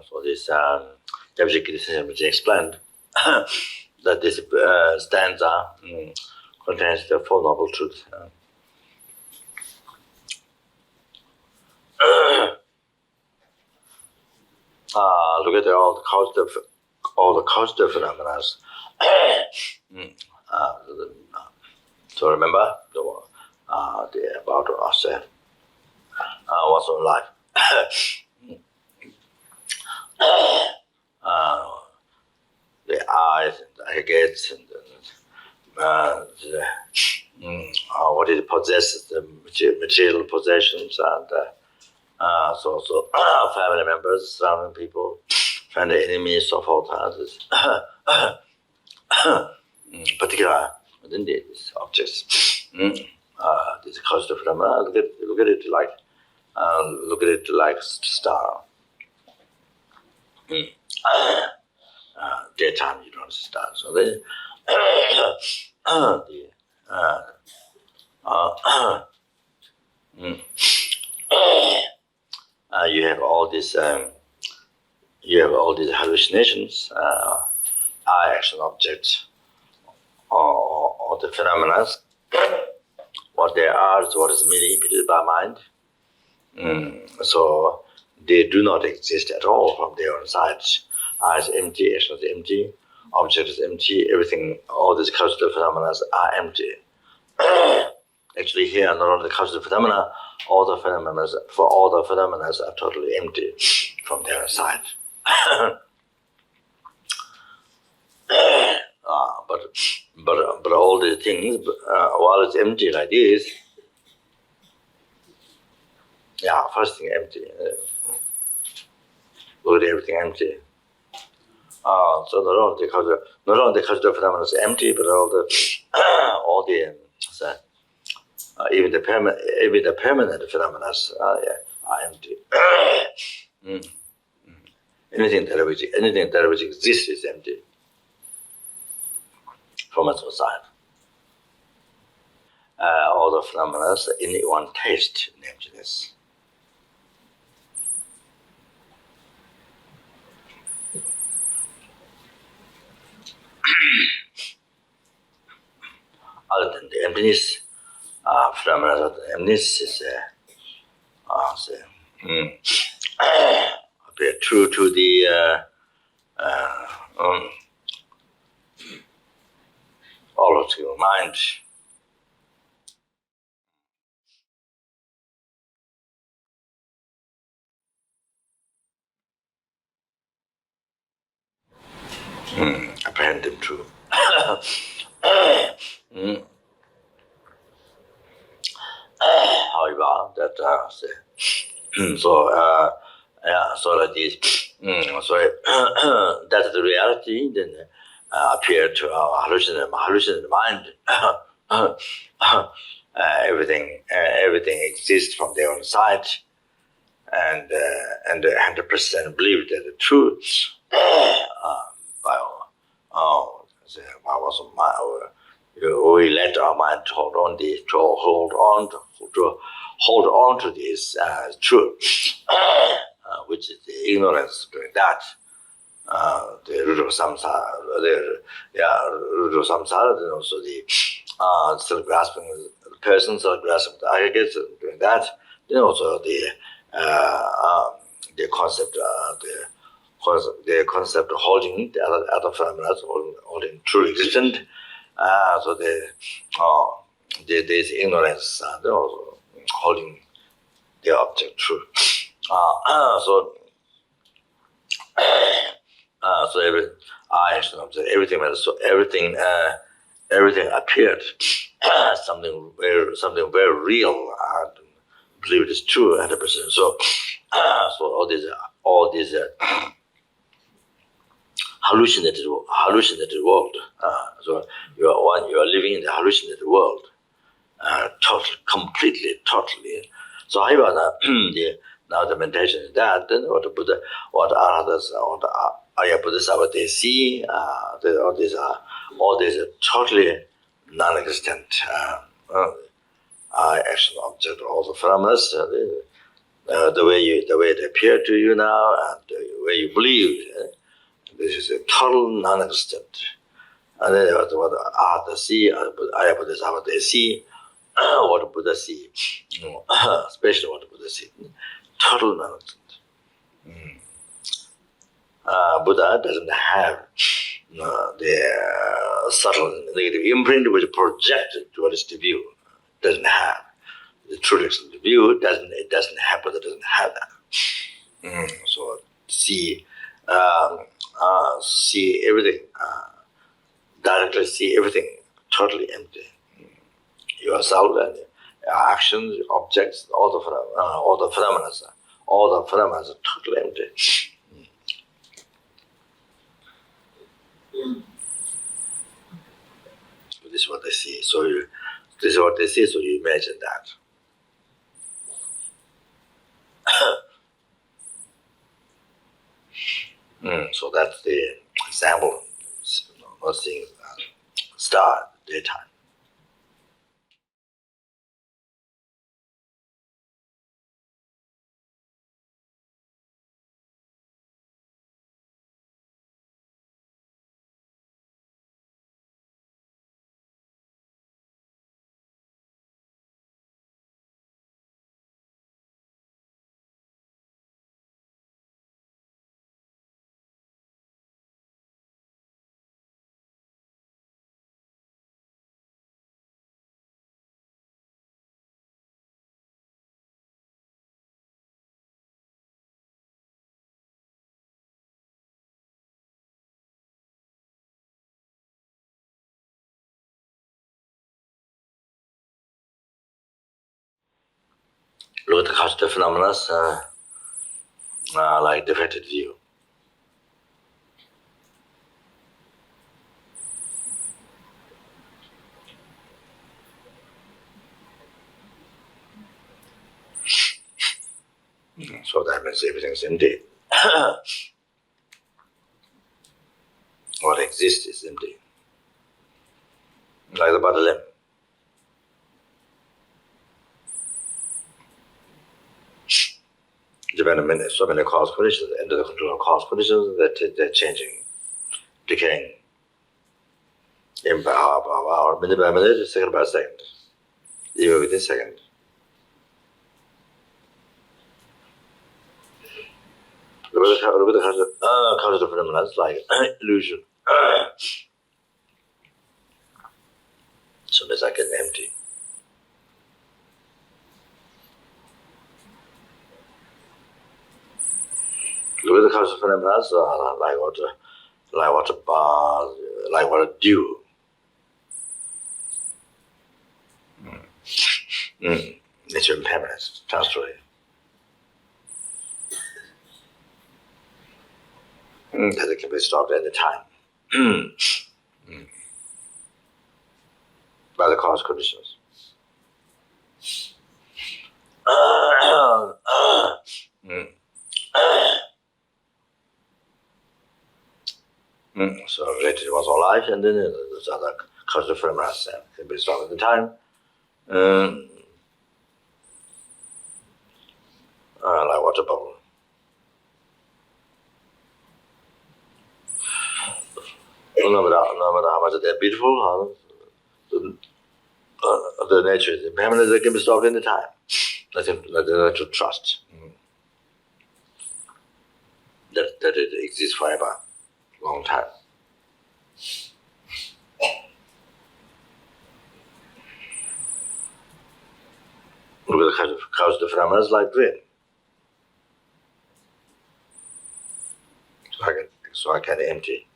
so this Devjikita explained that this stanza contains the Four Noble Truths. Look at all the causative phenomena. So remember about us, what's on life. The eyes and the aggregates and what it possesses, the material possessions, and so family members, surrounding people, friendly enemies, so forth. Particular within these objects. These causative phenomena. Look at it like star. Daytime you don't see stars. So they you have all these hallucinations, eye action objects, or the phenomena. What they are is what is merely imputed by mind. So they do not exist at all from their own side. Eye is empty, action is empty, object is empty, everything, all these causative phenomena are empty. Actually here, not only the causative phenomena, all the phenomena are totally empty from their own side. But all these things, while it's empty like this, first thing empty. Look at everything empty. So not only the causative phenomena is empty, but even the permanent phenomena are empty. Anything that which exists is empty from its own side. All the phenomena in one taste in emptiness. Other than the emptiness, phenomena of the emptiness is appear true to the all of your mind. Apprehend them true. However, that so like this, that's the reality. Then appear to our hallucinated mind. Everything exists from their own side, and 100% believe that the truth. We let our mind hold on to this truth, which is the ignorance doing that. The root of samsara, then also the still grasping the person, still grasping the aggregates, doing that. Then also the concept, the concept of holding the other phenomena, holding true existent. So there's ignorance, they're also holding the object true. So everything appeared something very real. I believe it is true 100%. So all these hallucinated world. So you are living in the hallucinated world, totally. So however, now the meditation is that. Then what Buddha, what others, what Arya Bodhisattva they see, all these are totally non-existent action object, all the phenomena. the way it appeared to you now, and the way you believe, this is a total non-existent. And then what Artha see, Ayapodesava they see, what Buddha see, especially what Buddha see, total non-existent. Buddha doesn't have the subtle negative imprint which projected towards the view. Doesn't have the true excellent view. It doesn't have. Buddha doesn't have that. So see everything directly. See everything totally empty. Yourself and your actions, objects, all the phenomena are totally empty. This is what they see. So this is what they see. So you imagine that. So that's the example. Not seeing star daytime. Look at the causative phenomena like defected view. So that means everything's empty. What exists is empty. Like the body limb. Depending on so many cause conditions, under the control of cause conditions, they're changing, decaying. Hour, minute by minute, second by second, even within second. Look at the causative phenomena like illusion. So it's like an empty. Look at the causative phenomena like water dew. Nature impermanence, transitory. That it can be stopped at any time by the cause conditions. So related to one's own life, and then there's other causative phenomena can be stopped at the time. Like water bubble. No matter how much they're beautiful, the nature is impermanent, they can be stopped any time. Nothing to trust. That it exists forever, long time. Look at the causative phenomena like dream. So I can empty.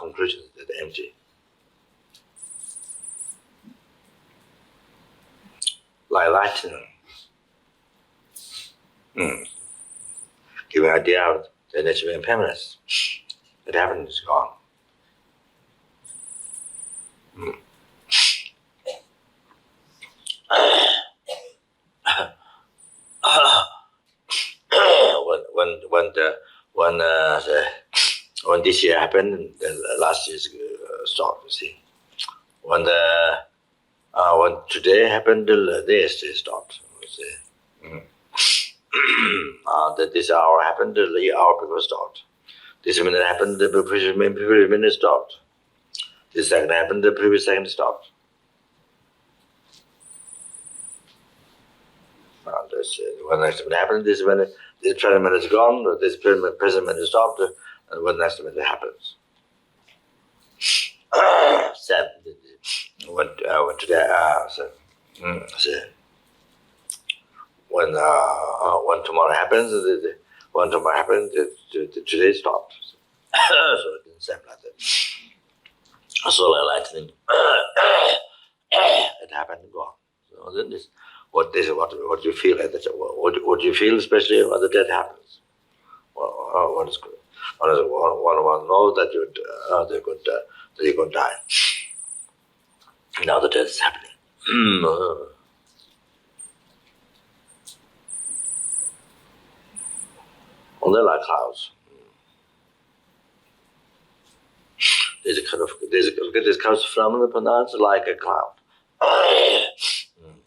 Conclusion is that empty. Like lightning. Giving idea of the nature of impermanence. It happened, it's gone. When this year happened, then last year's stopped. You see, when today happened, the yesterday stopped. You see. that this hour happened, the hour before stopped. This minute happened, the previous minute stopped. This second happened, the previous second stopped. When the next minute happened, this present minute is gone, this present minute stopped, and when the next minute happens. When tomorrow happens, today stopped. So it's same like that. So like lightning, it happened and gone. So then what you feel like that? What you feel, especially when the death happens. One is good. One knows that you're going to die. Now the death is happening. They're like clouds. This comes from the pronounced like a cloud.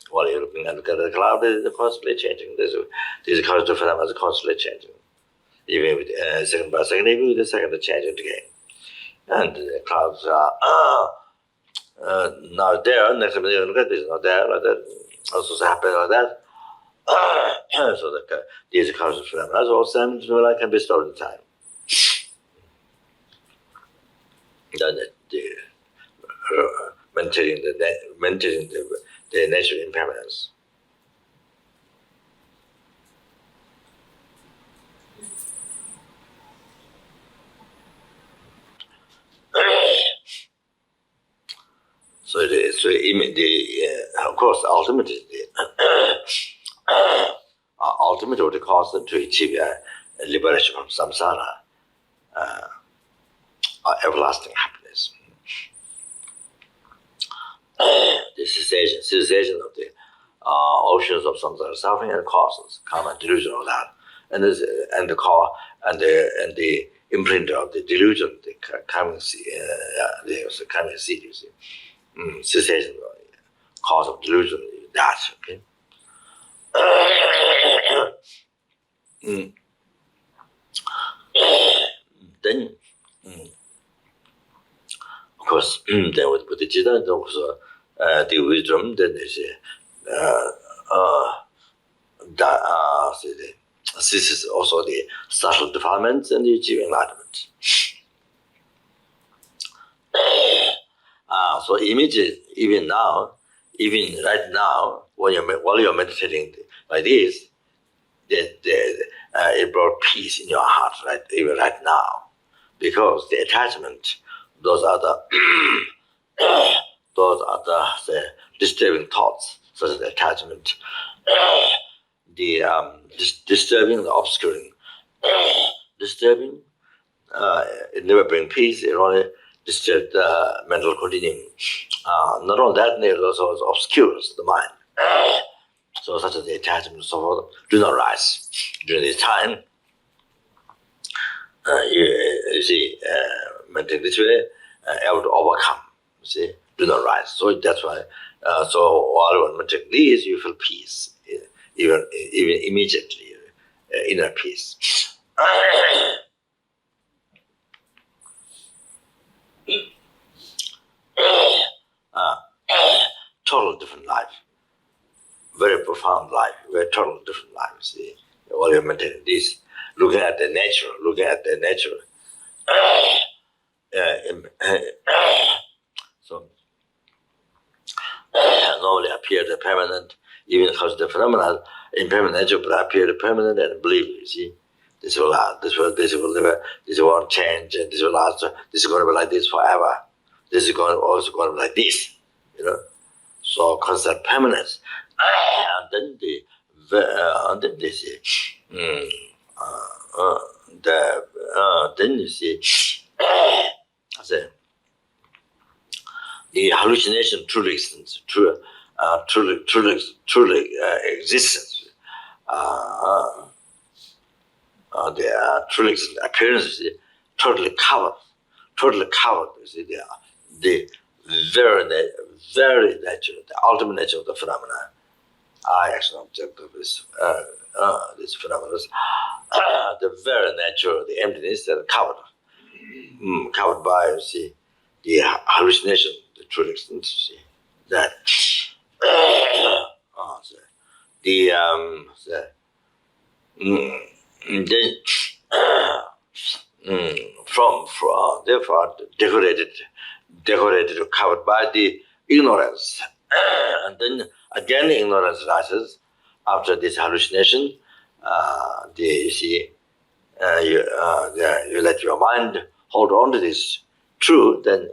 While you're looking at the cloud, it's constantly changing. These causative phenomena are constantly changing. Even with second by second, even with the second changing again. And the clouds are now there, next time you look at this, not there, like that, also happen like that. So these causative phenomena all can be stored in time. Then maintaining the natural impermanence. Of course, ultimately, ultimate what it costs to achieve liberation from samsara, everlasting happiness. The cessation of the oceans of samsara suffering and causes, karma, delusion, all that, and the imprint of the delusion, the coming seed, you see, cessation, cause of delusion, that, okay. Then, of course, then with bodhicitta, then also the wisdom, then there's this is also the subtle defilements and the achieving enlightenment. So immediately, even right now, while you're meditating like this, it brought peace in your heart, right? Even right now, because the attachment, those are the disturbing thoughts, such as the attachment, the disturbing, the obscuring, disturbing. It never brings peace. It only disturbs the mental continuum. Not only that, it also obscures the mind. So such as the attachment and so forth do not rise during this time. You see, maintain this way, able to overcome. You see, do not rise. So that's why. So while you maintain this, you feel peace, even immediately, inner peace. Total different life, very profound life, very total different life. See, while you're maintaining this, looking at the nature, so normally appear the permanent, even because the phenomena impermanent nature, but appear the permanent and believe. You see, this will last, this won't change, and this will last. This is going to be like this forever. This is also going to be like this. You know, so concept permanence, and then they say, then you see, I say, the hallucination truly existence, truly existence. The truly existent appearances, totally covered. You see, the very nature, the ultimate nature of the phenomena I action object of this phenomena. The very nature, the emptiness that covered, covered by, you see, the hallucination, the true existence, you see, that then from therefore decorated, covered by the ignorance, and then again ignorance rises after this hallucination. You see, you let your mind hold on to this true, then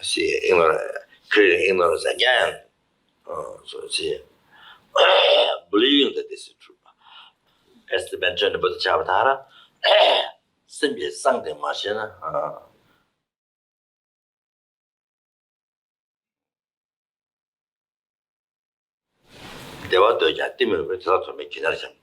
see creating ignorance again. So see, believing that this is true. As the mentioned in bodhicitta, simply something machine. 대화 또 이제 때문에 왜 저도 좀 기다리죠.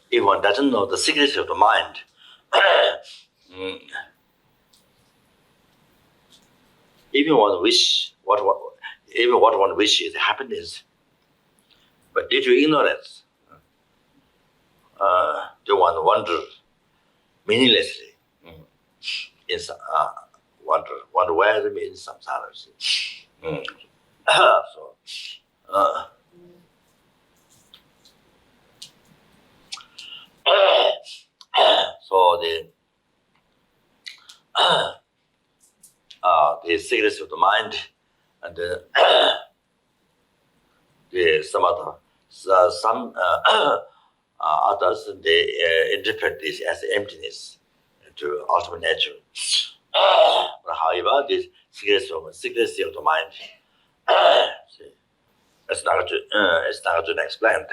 If one doesn't know the secrets of the mind, even one wish even what one wishes is happiness, but due to ignorance, the one wonder meaninglessly in wonder where it means samsara. So the secrets of the mind, and some others, they interpret this as emptiness to ultimate nature. But however, this secrecy of the mind, as Nagarjuna explained,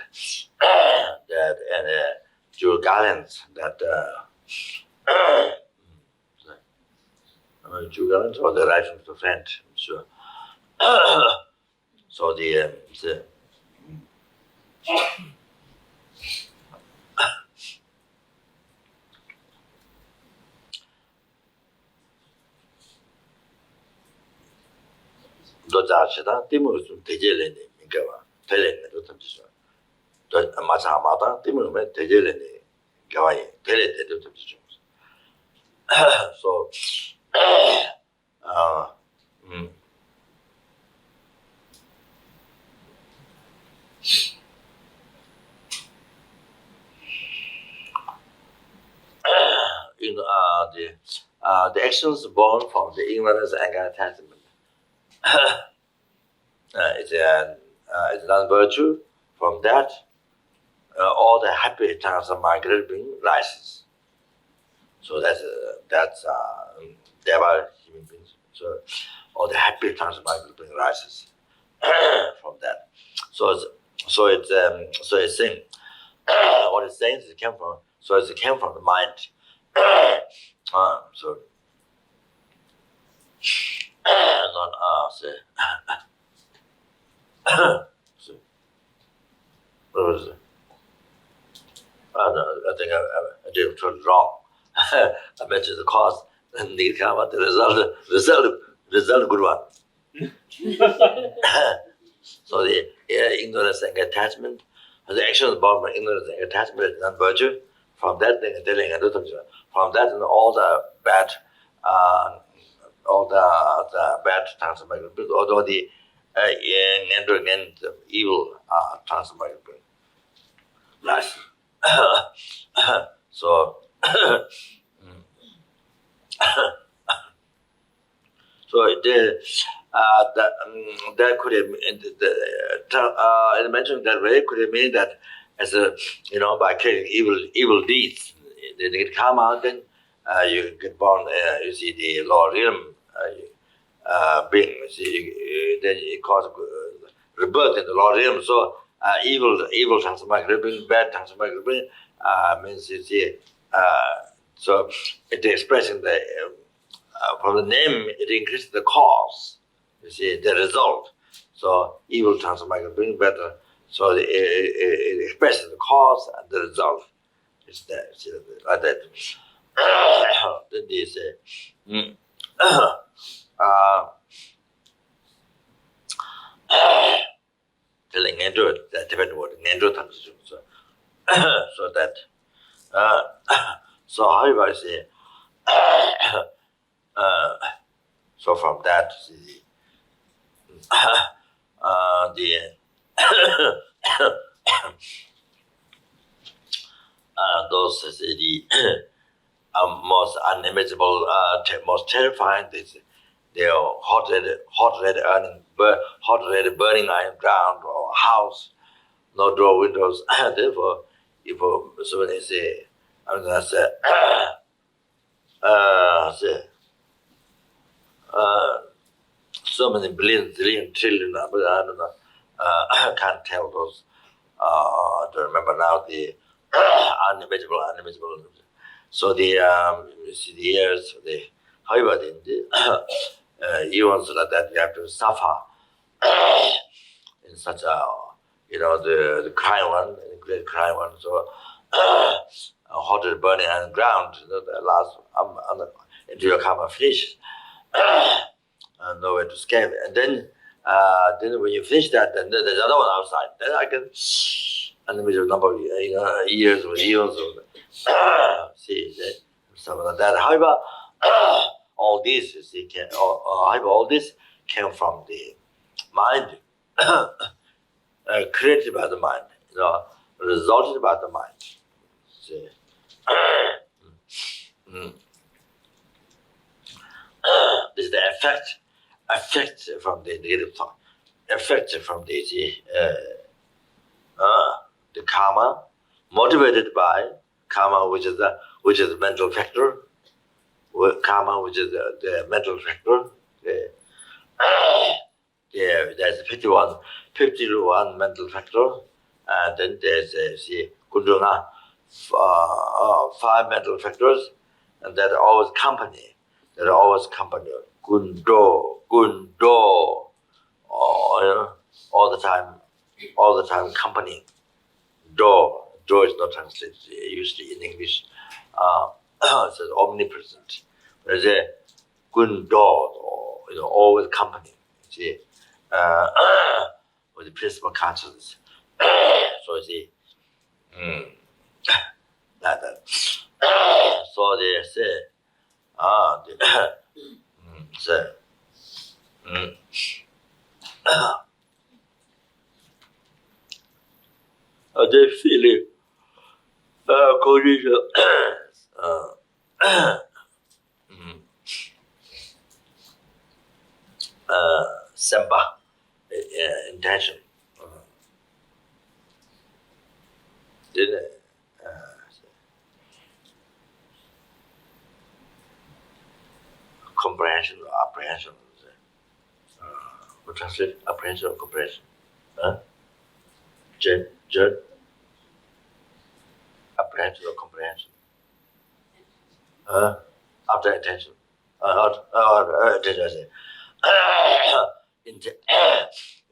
that and Jewel Garlands, that Jewel Garlands or the writing of the friend, I'm sure. So the 도자시다 팀을 좀 대제래네 민가와 대래네 도tam지죠. 또 마차마다 팀을 대제래네 가와이 대래대 도tam지죠. So in the actions born from the ignorance, anger, attachment. It's not virtue. From that, all the happy times of my great being rises. So that's thereby human beings. So all the happy times of my great being rises from that. So it's saying what it's saying is it came from. So it came from the mind. So. Not say. What was it? I think I did it wrong. I mentioned the cause and the karma, the result a good one. So the ignorance and attachment, the actions born from ignorance and attachment is not virtue. From that thing, from that and all the bad transformation, although the evil transformation. Nice. So, that could have mentioned that way could have mean that as a by creating evil deeds, they get karma, then you get born. You see the lower realm being. Then it causes rebirth in the lower realm. So evil transformation, bad transformation means you see. So it expressing the from the name, it increases the cause. You see the result. So evil transformation bring better So it expresses the cause and the result. It's there, see, like that. Then they say, telling Andrew that depending what Andrew comes to. So that, so however I say, so from that, the those the most unimaginable, most terrifying. They are hot red burning iron ground or house, no door windows. Therefore, if so they say, I'm gonna say, so many billion, trillion, but I don't know. I can't tell those. I don't remember now the unimaginable. So the you see the years, the however the events like that you have to suffer in such a the crying one, the great crying one. So hot burning on the ground, the last until your karma finish, and nowhere to escape. And then when you finish that, then there's another one outside. Then I can unlimited number of years or years of see something like that. However, all this however, all this came from the mind, created by the mind, resulted by the mind. See. This is the effect from the negative thought, effect from the karma, motivated by karma, which is the mental factor, karma, which is the mental factor. There's 51 mental factor, and then there's kunduna, 5 mental factors, and that always company. Gundo, all the time company. Do is not translated usually in English. It says omnipresent. There's a gundo, always company. See, with the principal consciousness. So you see, like that. So they say, they feel it. Condition. Semba, intention. Comprehension or apprehension. We translate apprehension or comprehension. Jen? Apprehension or comprehension? After attention. Attention.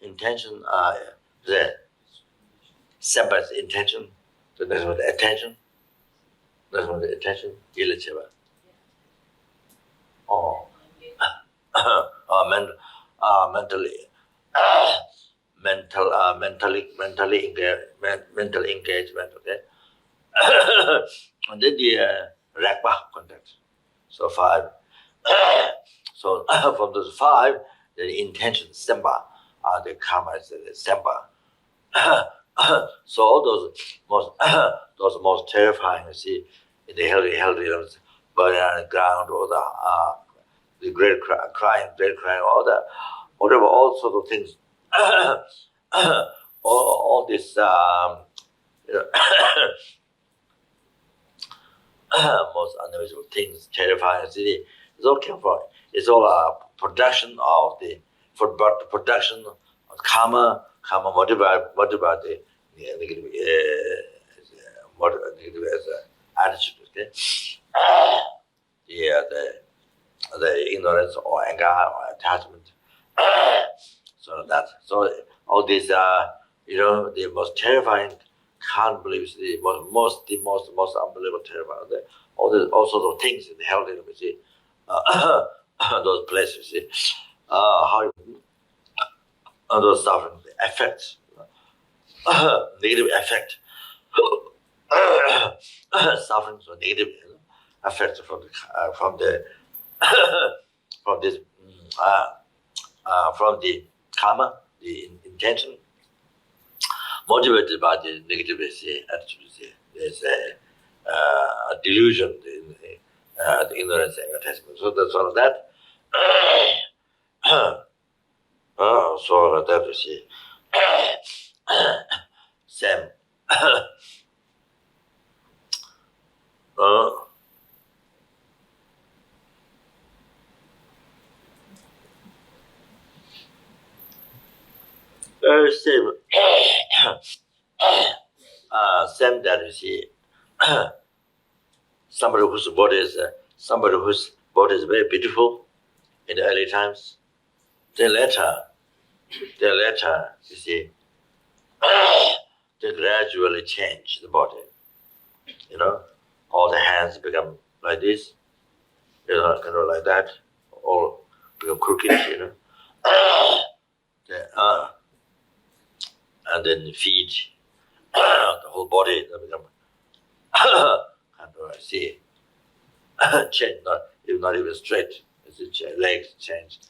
Intention. The Semba's intention. The next one, the attention. Next one, the attention. Ilacheva. Mental engagement, okay. And then the rakpa context. So 5. So from those 5, the intention semba, the karma is the semba. So all those most terrifying, you see, in the healthy burning on the ground, or the great crying, all sorts of things. all this most unimaginable things, terrifying city. It's all came from. It's all a production of the production of karma motivated the negative attitude. Okay? The ignorance or anger or attachment. So all these The most terrifying, can't believe the most unbelievable, terrifying. All sorts of things in the hell, you see, those places, you see, how those suffering, the effects, negative effect, suffering, so negative effects from the from this from the karma, the intention, motivated by the negative attitude. There's a delusion, the ignorance and attachment. So that's all of that. So all of that, you see. Same. Same. Same that, you see. Somebody whose body is very beautiful in the early times. Then later, you see, they gradually change the body. All the hands become like this, like that, all become crooked, and then the feet, the whole body become see, change, not even straight. Legs change.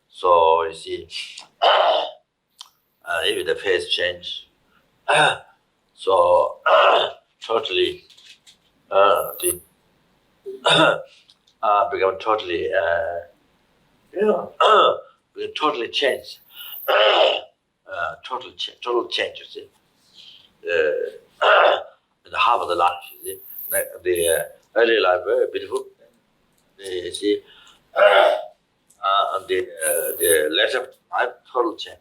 So you see, even the face change. So totally, the become totally, become totally changed. Total change. You see, the half of the life. You see, like the early life very beautiful. You see, and the later life total change.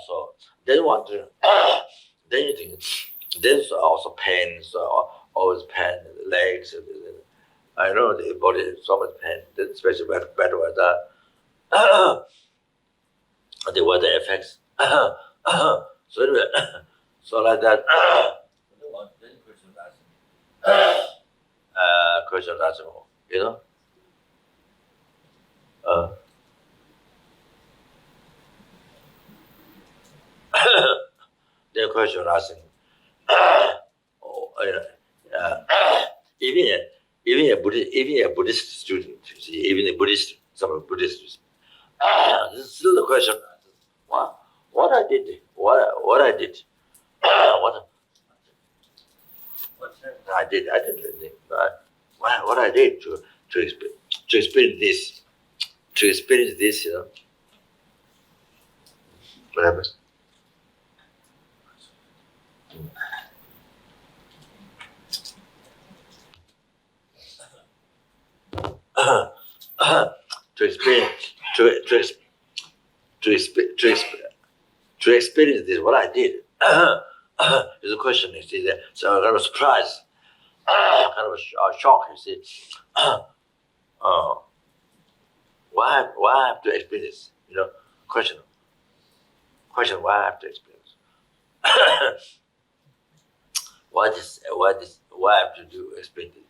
So then want to, then you think, there's also pain. So always pain in the legs. I know the body is so much pain, especially bad weather. The weather effects. So anyway, so like that. Question asking, the question asking. Even a Buddhist student, you see, even a Buddhist, some Buddhist, this is still the question. What I did, what I did, what I did anything. What I did to experience this, what happened? To experience this, what I did is a question. You see, so kind of surprise, kind of a shock. You see, why I have to experience this? Question. Why I have to experience? Why I have to do experience this?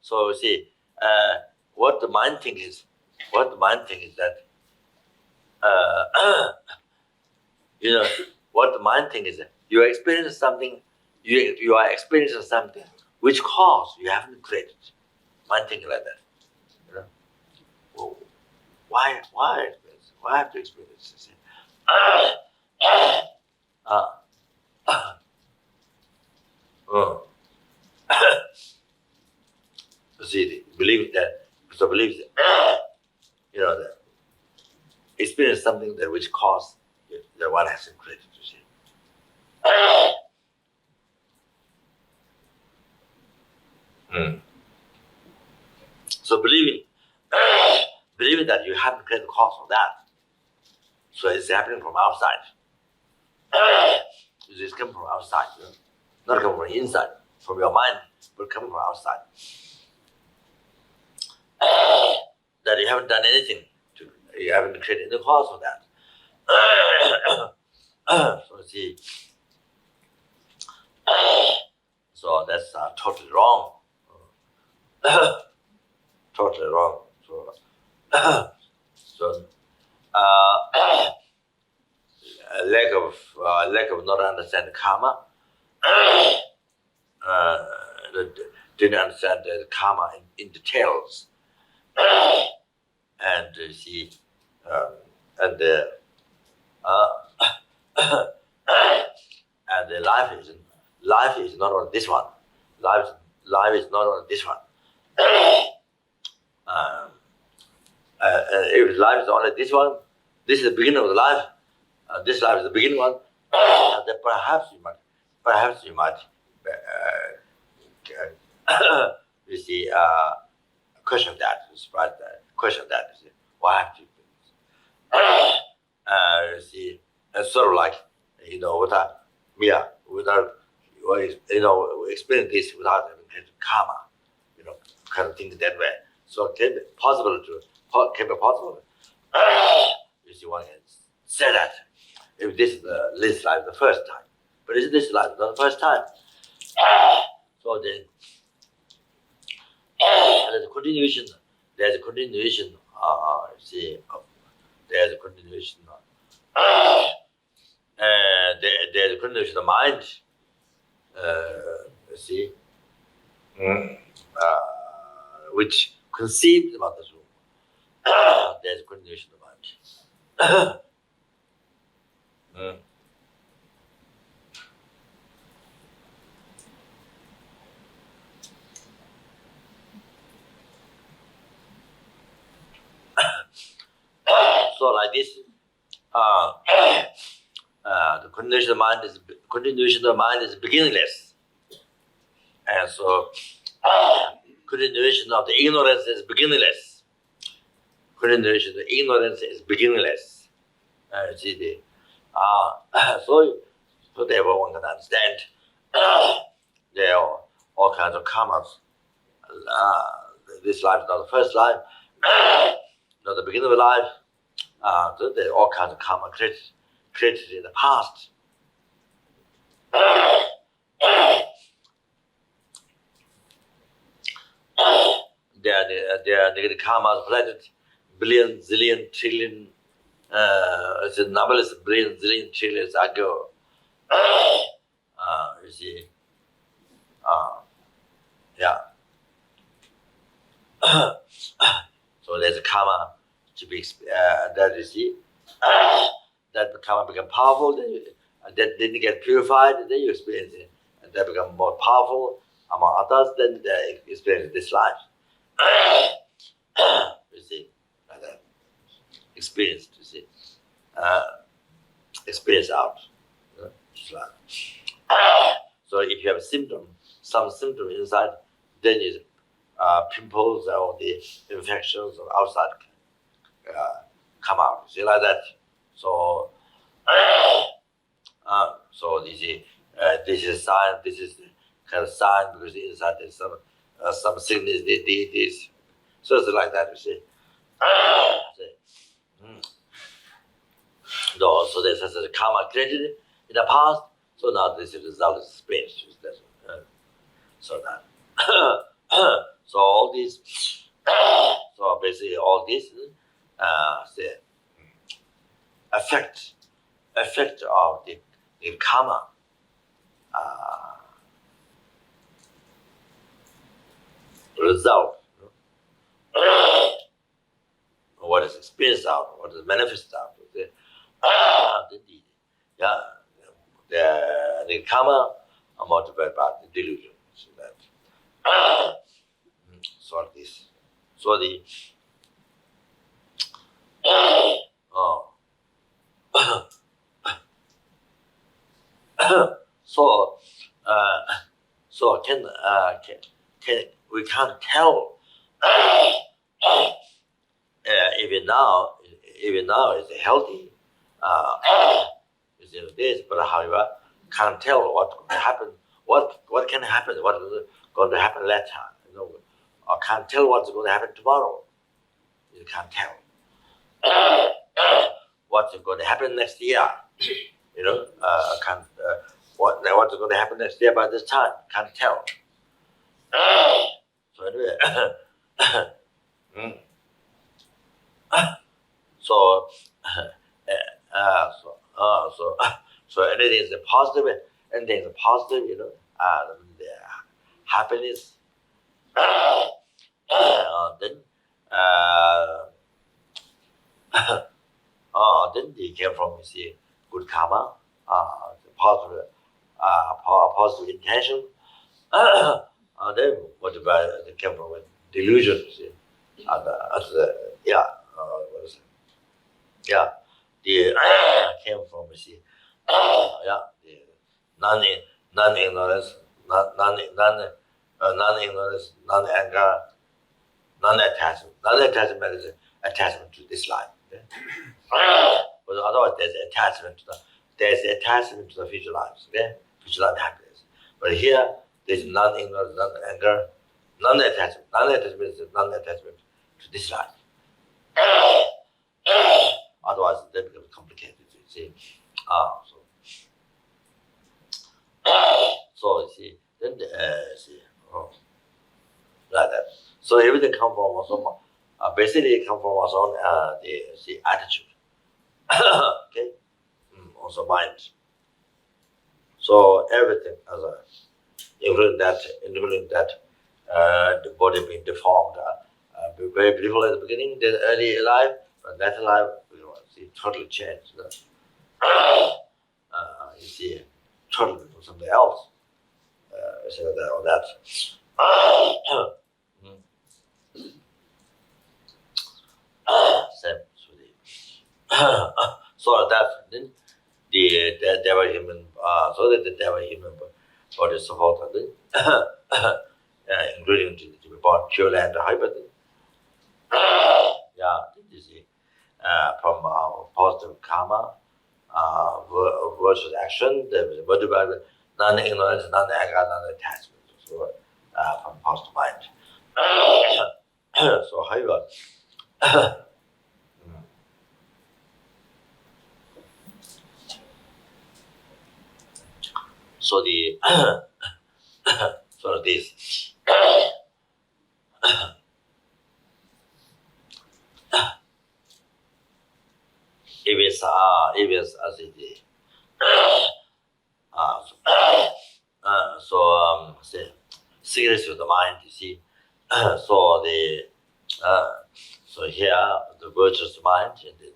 So you see, what the mind thinks is that what the mind thinks is that you are experiencing something, you are experiencing something which cause you haven't created. Mind thinking like that. Well, why experience? Why have to experience this? See, believe that that experience something that which cause that one hasn't created. You see. So believing that you haven't created the cause of that, so it's happening from outside. It's coming from outside, not coming from inside, from your mind, but coming from outside. That you haven't done anything, you haven't created the cause of that. So see, so that's totally wrong. Totally wrong. So, so lack of not understanding karma, didn't understand the karma in details, and see, and uh, and the life is not on this one. Life is not on this one. Uh, if life is only this one, this is the beginning of the life. This life is the beginning one. Then perhaps you might, you see, question that, right? Question that. You see, why have you? You see, it's sort of like, without explain this without having karma, kind of think that way. So can it be possible you see, one can say that if this life the first time, but is this life not the first time? So then there's a continuation. There's a continuation. There's a continuation. There's a continuation of mind. Which conceived about this room. There's a continuation of mind. So like this, the continuation of mind is beginningless, and so continuation of the ignorance is beginningless. Continuation of the ignorance is beginningless. See so therefore one can understand there are all kinds of karmas. This life is not the first life, not the beginning of life. So there are all kinds of karma created in the past. There are negative karmas planted billion, zillion, trillion, it's a numberless billion, zillion, trillions ago. You see, yeah. So there's a karma to be that you see, that karma become powerful. That didn't get purified. Then you experience it, and that become more powerful among others. Then they experience this life. You see, like that. Experience. You see, experience out. This life. So if you have some symptom inside, then you pimples or the infections or outside come out. See, like that. So, so this is sign. This is kind of sign because inside there's some sickness. This. So it's like that. You see. So there's a karma created in the past. So now this is the result of space. So that. So all these. So basically all this. The effect of the karma result, what is experienced out, what is manifested out. The karma are motivated by the delusions. So this. So the so can we can't tell even now is healthy is this, but however can't tell what's going to happen, what can happen, what is going to happen later, or can't tell what's going to happen tomorrow. You can't tell. what's going to happen next year. What's going to happen next year by this time, can't tell. So anyway, so so anything is positive, anything is positive, the happiness. Then then they came from, you see, good karma, positive, positive intention. Then what about they came from delusions? You see, what is it? Yeah, they came from, you see, the non-ignorance, non-ignorance, non-anger, non-attachment. Non-attachment is attachment to this life. Okay? But otherwise, there's attachment to the future lives. Okay, future life happiness. But here, there's non-ignorance, non-anger, non-attachment. Non-attachment is non-attachment to this life. Otherwise, that becomes complicated. You see, so you see, then like that. So everything comes from our own, basically it comes from our own the attitude. Okay, also mind. So everything, including that, the body being deformed, very beautiful at the beginning, the early life, but later life, see, totally changed. You see, totally from something else. So that or that. Same. So that then the devil human, so that the devil human body support, including to be born pure and hyper. Yeah, you see, from positive karma, virtuous action, the motivated non-ignorance, non-anger, non-attachment. So from positive mind. So however, so the so this events as it is. Say, secrets of the mind, you see. So so here the virtuous mind and the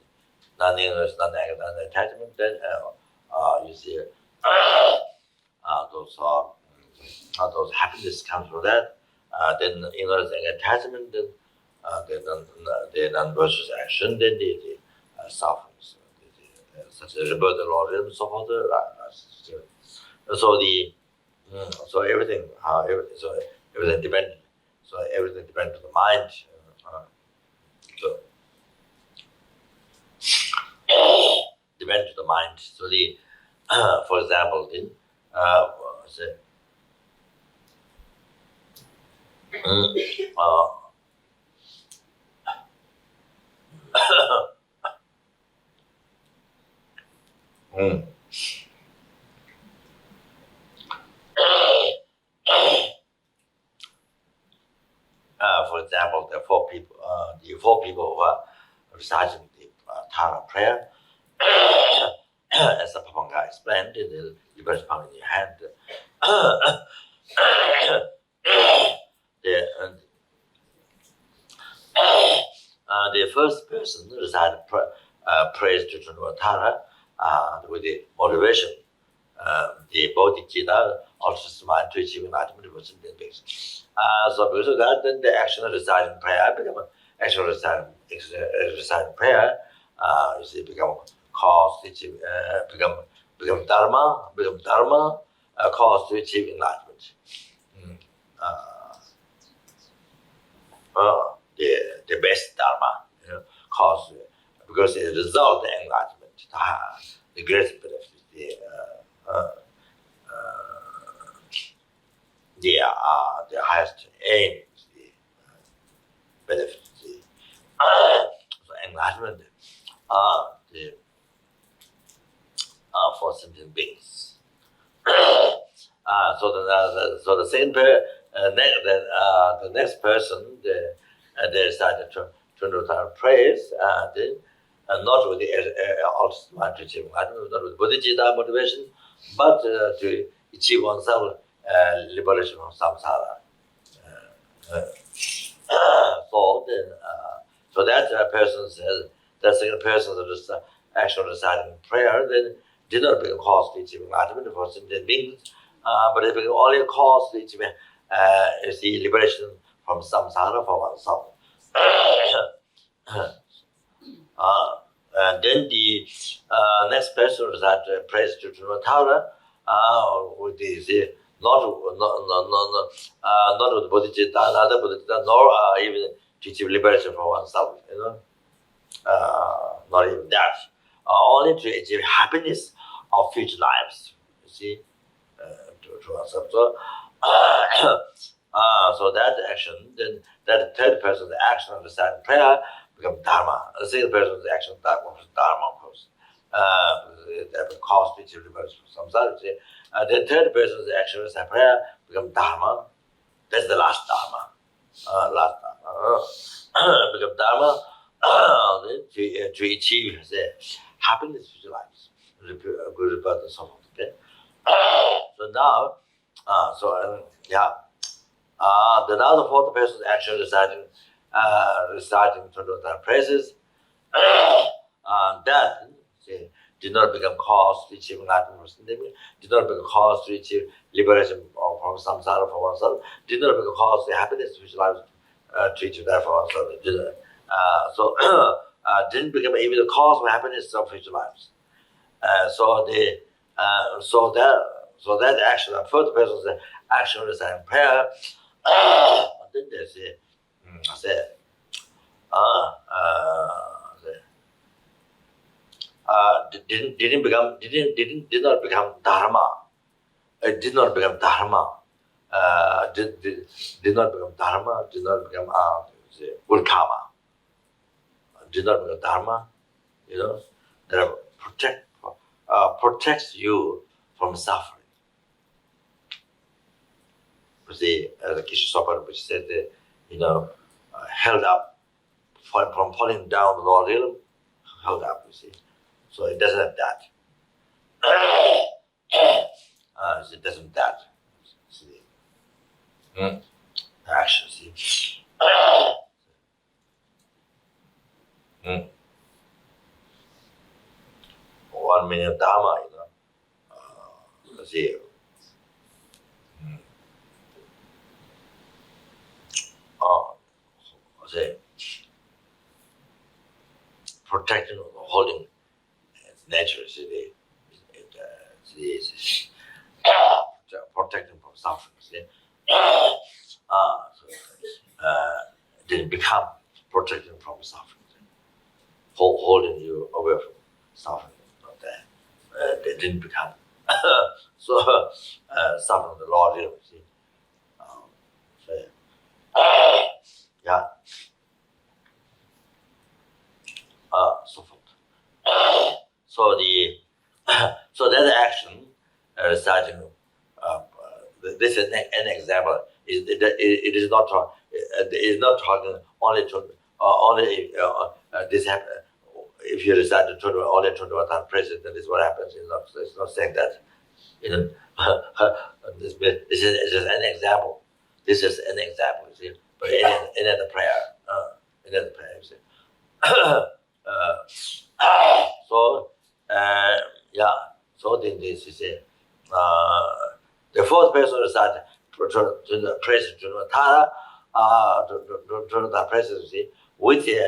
non-ignorance, non-anger, non-attachment. Then you see those happiness comes from that. Then ignorance and attachment. Then the non-virtuous action. Then the sufferings, such as rebirth, the Lord, and so forth. So everything, everything depends. So everything depends on the mind. So depends on the mind. So the, for example, in say, for example, the four people who are reciting the Tara prayer, as the Papanga explained, the liberation palm in your hand. The first person recited praise to Tara with the motivation, the bodhicitta, also mind to achieve enlightenment was in the base. So because of that, then the action of reciting prayer become action of reciting prayer. You see, become cause to achieve, become dharma, cause to achieve enlightenment. The best dharma, cause, because it results in enlightenment, the greatest benefit. The highest aim is the benefit. So enlightenment, for sentient beings. So the second the next person they started to praise not with the ultimate to achieve enlightenment, not with bodhicitta motivation, but to achieve oneself liberation from samsara. So that person says that second person is actually reciting prayer, then did not become cause to achieve enlightenment for sentient beings, but it became only a cause to achieve is the liberation from samsara for oneself. And then the next person is that praise to Tara, with this not with bodhicitta, another bodhicitta, nor even to achieve liberation for oneself. Not even that. Only to achieve happiness of future lives. You see, to oneself. So that action, then that third person's action of the silent prayer becomes dharma. The second person's action of dharma, of course. That will cause to achieve liberation from samsara. The third person's action of the silent prayer becomes dharma. That's the last dharma. Become dharma to achieve happiness in future lives. Good rebirth and so forth. Okay. So now, then now the fourth person's action reciting to do the praises, that did not become cause to achieve enlightenment, did not become cause to achieve liberation from samsara for oneself, did not become cause to happiness which lives to achieve that for oneself. Didn't become even the cause of happiness of future lives. So that action, the fourth person's action reciting prayer. Then they say, did not become dharma. It did not become dharma. Did not become dharma. Did not become good karma. Did not become dharma. That protects you from suffering. You see, as Lama Zopa Rinpoche said, held up from falling down the Lord realm, held up, you see. So it doesn't have that. It doesn't have that. See. Action, see. 1 million Dharma, see. Say, protecting or holding nature, see, protecting from suffering, see. Didn't become protecting from suffering, holding you away from suffering, not that. They didn't become. So, suffering the Lord, see. Yeah. So forth. So that action, starting. This is an example. It is not talking only to this happen. If you decide to only to what I'm present, then this is what happens. It's not saying that. This is just an example. This is an example. You see, but in the prayer, you see. So then this is it. The fourth person started to praise to Tara, to the presence, you see, with the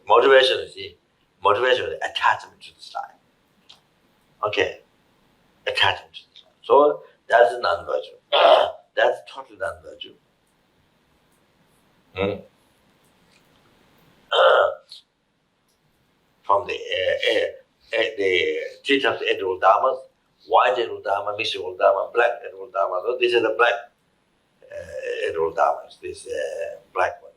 motivation, you see, motivation, attachment to the side. Okay, attachment to the side. So that's a non-virtue. That's totally non-virtue. From the three types of edible dharmas, white edible dharma, mixed edible dharma, black edible dharma. So this is the black edible dharmas, this black one.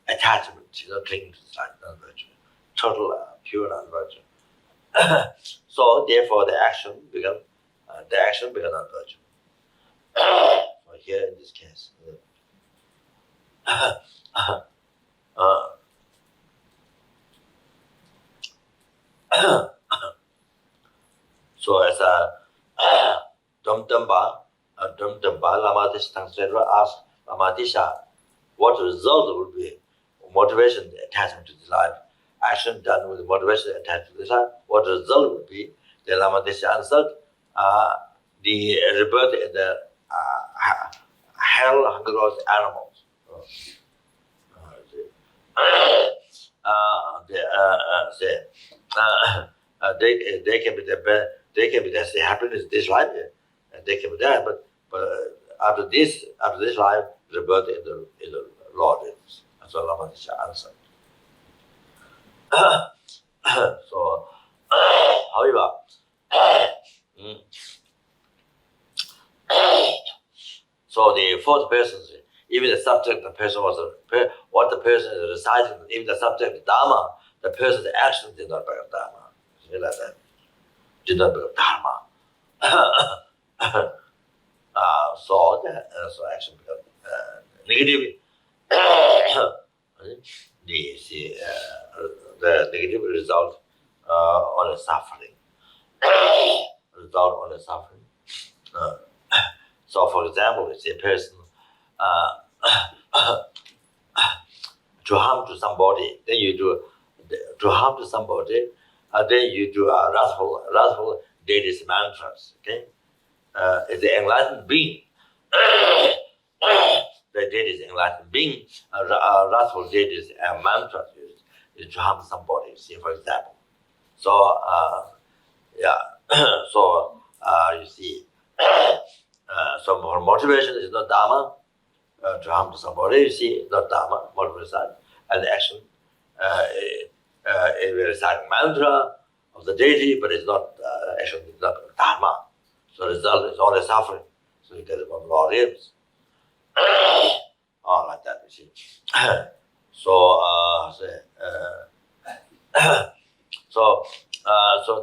Attachment, clinging to the side, non-virtue. Total, pure non-virtue. So therefore, the action become non-virtue. So here in this case, so as a Dumdamba, Lama Chopa asked Lama Tisha, what result would be motivation attachment to the life? Action done with motivation attached to the life, what result would be? The Lama Tisha answered, the rebirth in the hell, hunger, of animals. They can be the happiness this life, they can be there, but after this life, rebirth in the Lord. That's what Lama Tisha answered. So, however, so the fourth person, even the subject, the person what the person is reciting, even the subject, Dharma, the person's action did not bring Dharma. You realize that? Did not bring Dharma. So action becomes negative. The negative result on the suffering. Result on the suffering. So, for example, if a person to harm to somebody, then you do to harm to somebody, then you do wrathful daily mantras. Okay, it's the enlightened being. The daily enlightened being, wrathful daily mantras is to harm somebody. See, for example. So yeah, so you see. So motivation is not Dharma, to harm to somebody, you see, not Dharma, motivation, and action. It will recite mantra of the deity, but it's not, action is not Dharma. So the result is only suffering. So you get it from Lord Hims. Oh, like that, you see. So, so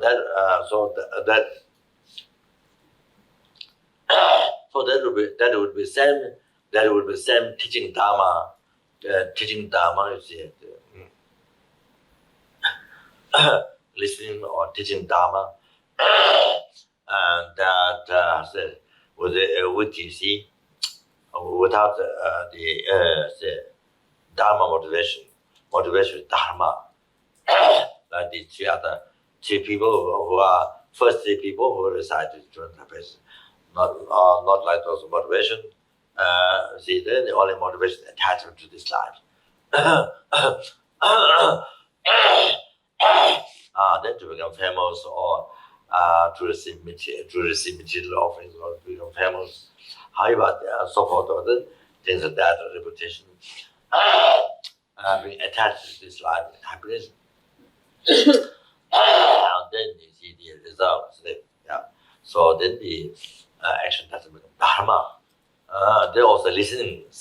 that would be same teaching Dharma, you see, listening or teaching Dharma, and that with you see, without the Dharma motivation is Dharma. Like the three people who are first three people who recited during the person. Not like those motivation. See, then the only motivation attachment to this life. Then to become famous or to receive material offerings or to become famous. However, so forth, other things like that, reputation, being attached to this life, happiness. Then you see the results. Yeah. So then the action doesn't become Dharma. They're also listening, if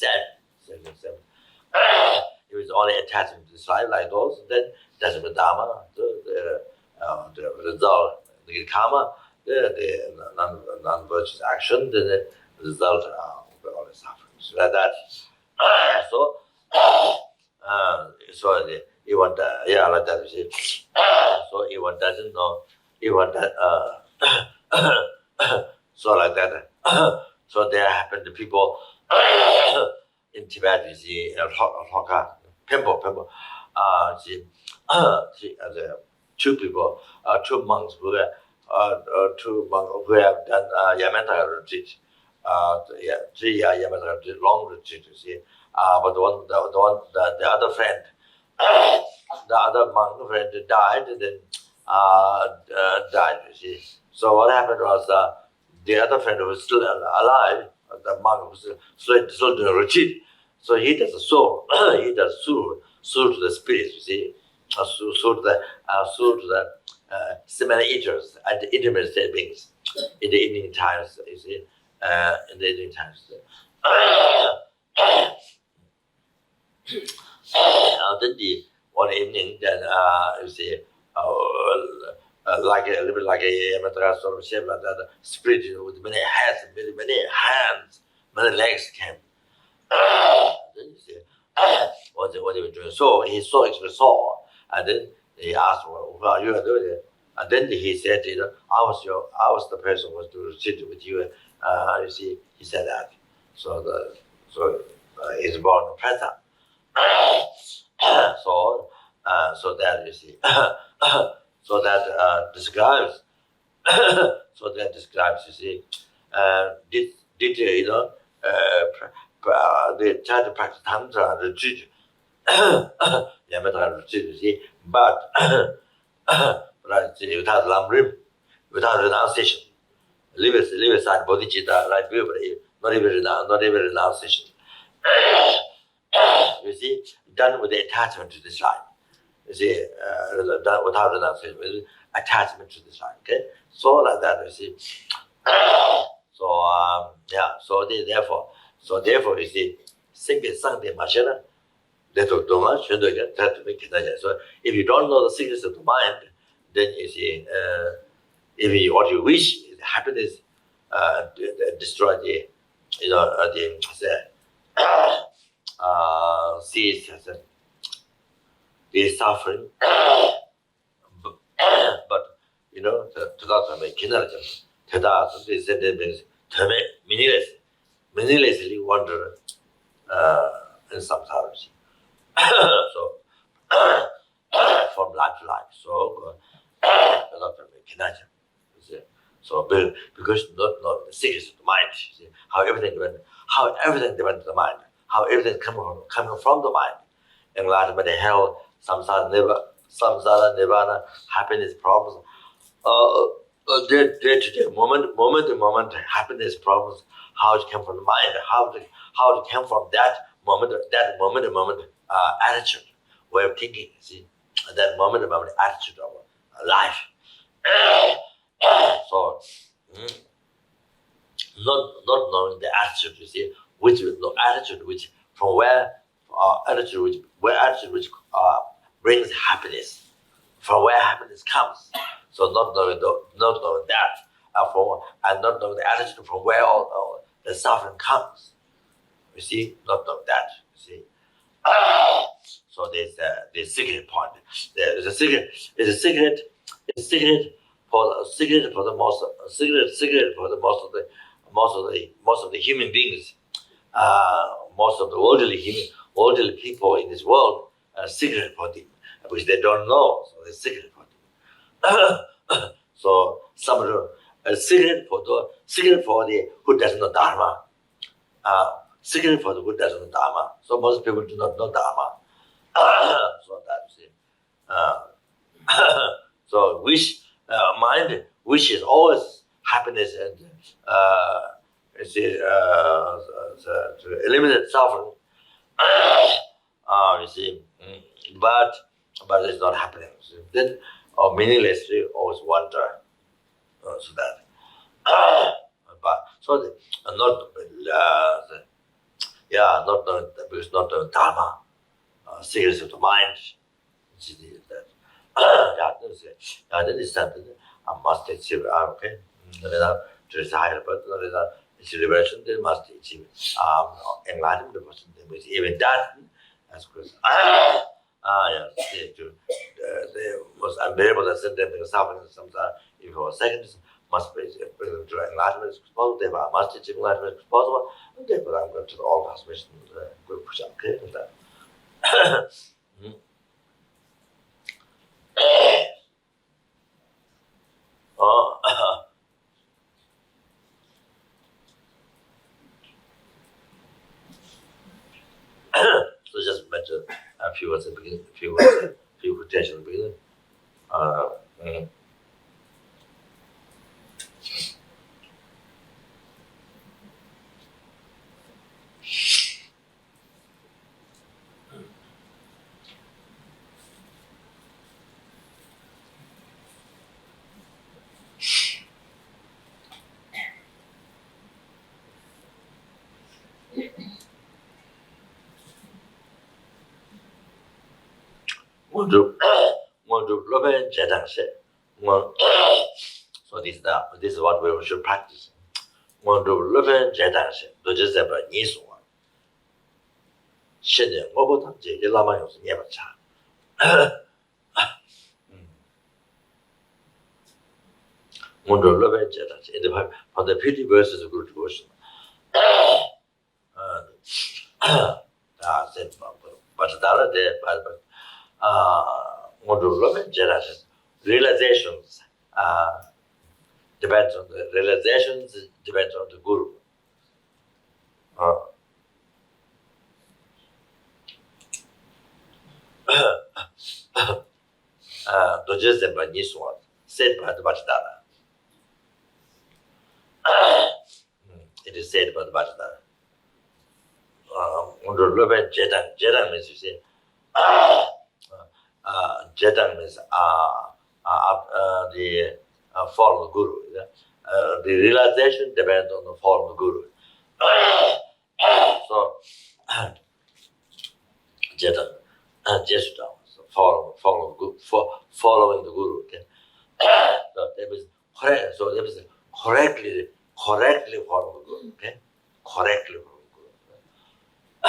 it's only attaching to this life like those, then it doesn't become Dharma. The result, the karma, the non-virtuous action, then the result of all the suffering. So like that. So even like that, you see. So even doesn't know, even that. So like that. So there happen to people in Tibet, you see, Pimple, two people, two monks who have done Yamantaka retreat, 3 year Yamantaka retreat, long retreat, you see. But the other friend, the other monk friend died, and then died, you see. So what happened was the other friend who was still alive, the monk who was still doing retreat. So he does a soul, he does soul to the spirits, you see, soul to the similar eaters and the intimate state beings in the evening times, you see, in the evening times. Then one evening, then you see, like a little bit like a Yamantaka sort of shape like that, spirit with many heads, many hands, many legs came. Then you see, what they were doing. So he actually saw, and then he asked, "Well, you are doing it." And then he said, I was the person who was to sit with you. You see, he said that. So he's born in Preta. So that you see, so that describes, you see, did they try to practice tantra retreat, Yamatra retreat, you see, but without lamrim, without renunciation, leave aside bodhicitta, right view, but not even renunciation. You see, done with the attachment to this life. You see, done without renunciation, with attachment to this life. Okay, so like that. You see, therefore, you see, secret Sangde Mashana, so if you don't know the secrets of the mind, then you see, if what you wish is happiness, destroy the, cease the suffering, but meaninglessly wander in samsara. So from life to life. So because not know the secrets of the mind, see, how everything depends on the mind, how everything coming from the mind. Enlightenment, hell, samsara, nirvana, happiness, problems, day to day, moment to moment, happiness, problems, how it came from the mind, how it came from that moment to moment attitude, way of thinking. See, that moment to moment attitude of life. So, not knowing the attitude, you see, which from where attitude which brings happiness, from where happiness comes. So not knowing that, and not knowing the attitude from where all the suffering comes. You see, not knowing that. You see. So there's the secret point. There's a secret. It's a secret. It's a secret for the most of the human beings. Most of the worldly people in this world, secret for them, which they don't know. So it's secret for them. So some of the secret for the who doesn't know Dharma. Secret for the who doesn't know Dharma. So most people do not know Dharma. So that's it. So mind wishes always happiness and to eliminate suffering. You see, but it's not happening. So then, meaninglessly, always wonder. So that, but so not knowing because not knowing Dharma, secrets of the mind. See that. Then it's something I must achieve. Okay, to desire, but it's liberation. They must achieve enlightenment. Even that, as Chris. They was unbearable that sent them suffering samsara. If for seconds must bring them to enlightenment as possible. They must achieve enlightenment as possible. And therefore, I'm going to all transmission. Good push up. Okay, with that. So just mention a few words at the beginning, a few quotations at the beginning. Một rụp lô bên chạy thẳng sẽ Well, so this is what we should practice. When to live in Jedanshi, to just have a nisu one. Shin Mobotan J, Lama Yos, never child. When to live in Jedanshi, from the pity verses of good devotion. But want to love in Jedanshi, realizations. Depends on the realizations, depends on the guru. Just the Baniswan, said by the Bhattadara. It is said by the Bhattadara. Jedang means, you see, Jedang means the form of the guru. The realization depends on the form of the guru. So, Jedang, Jesudam, following the guru. Okay? So that means correct. So that means correctly follow the guru. Okay, correctly follow the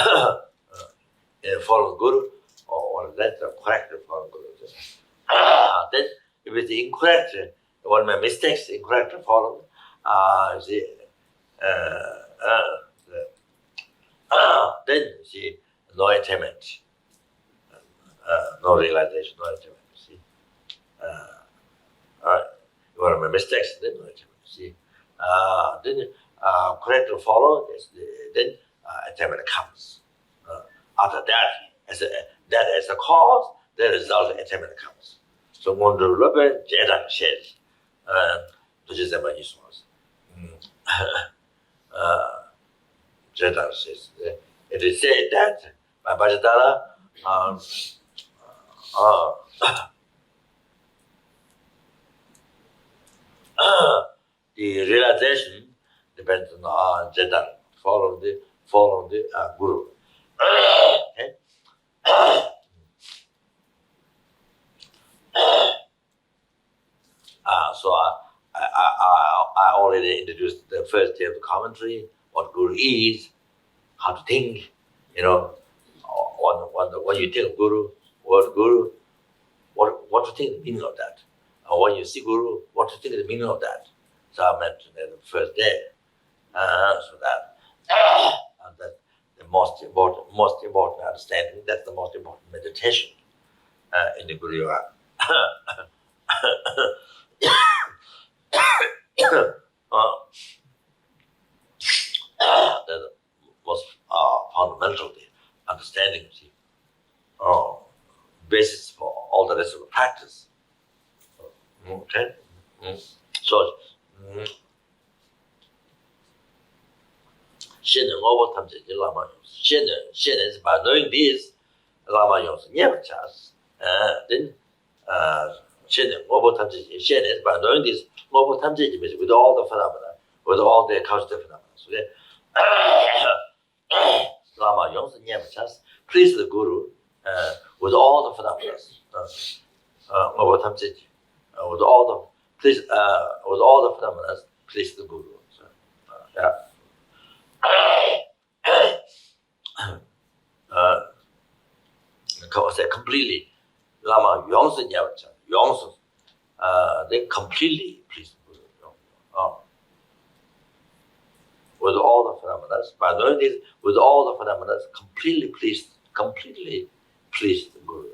guru. Follow the guru, or that's correctly follow the guru. Then if it's incorrect, one may mistakes incorrect follow. Then you see no attainment, no realization, no attainment. See, one of my mistakes, then no attainment. See, then correctly follow. Then attainment comes. After that, as a cause, the result attainment comes. So when the Rebbe Jedang says, which is about his was, Jedang says, it is said that by Bhattadara, the realization depends on Jedang, follow the guru. Okay? So I already introduced the first day of the commentary, what guru is, how to think, when you think of guru, what to think the meaning of that. When you see guru, what to think the meaning of that. So I mentioned that the first day. So that's the most important understanding. That's the most important meditation in the Guru Yoga. The most fundamental understanding, basis for all the rest of the practice. Okay, so. Is by knowing this, Lama Yos never chance. Then is by knowing this, with all the phenomena, with all the causative phenomena. So Lama Yos never chance. Please the Guru with all the phenomena. With all the phenomena, please the Guru. So, yeah. Completely, Lama Yongsen Yavacha, Yongsen, they completely please the Guru. With all the phenomena, by knowing this, with all the phenomena, completely please the Guru.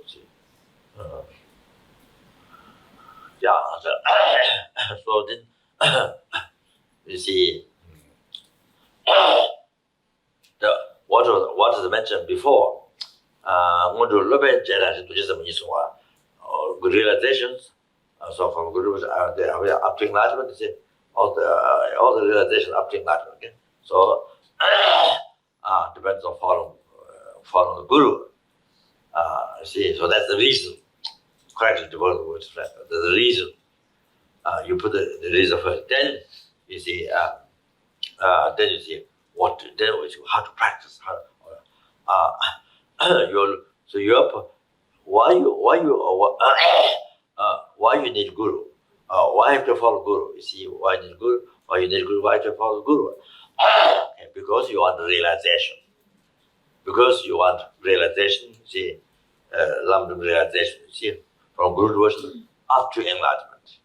So then, you see, what is mentioned before, when you look at good realizations, so from Guru, they are up to enlightenment, all the realization up to enlightenment. Okay? So, depends on following the Guru. So that's the reason. Correctly develop the words. That's the reason. You put the reason first. Then you see, how to practice. Why you need Guru? Why have to follow Guru? You see, why need Guru? Or you need Guru, why to follow Guru? Because you want realization. Because you want realization, see, lump realization, see, from Guru devotion up to enlightenment.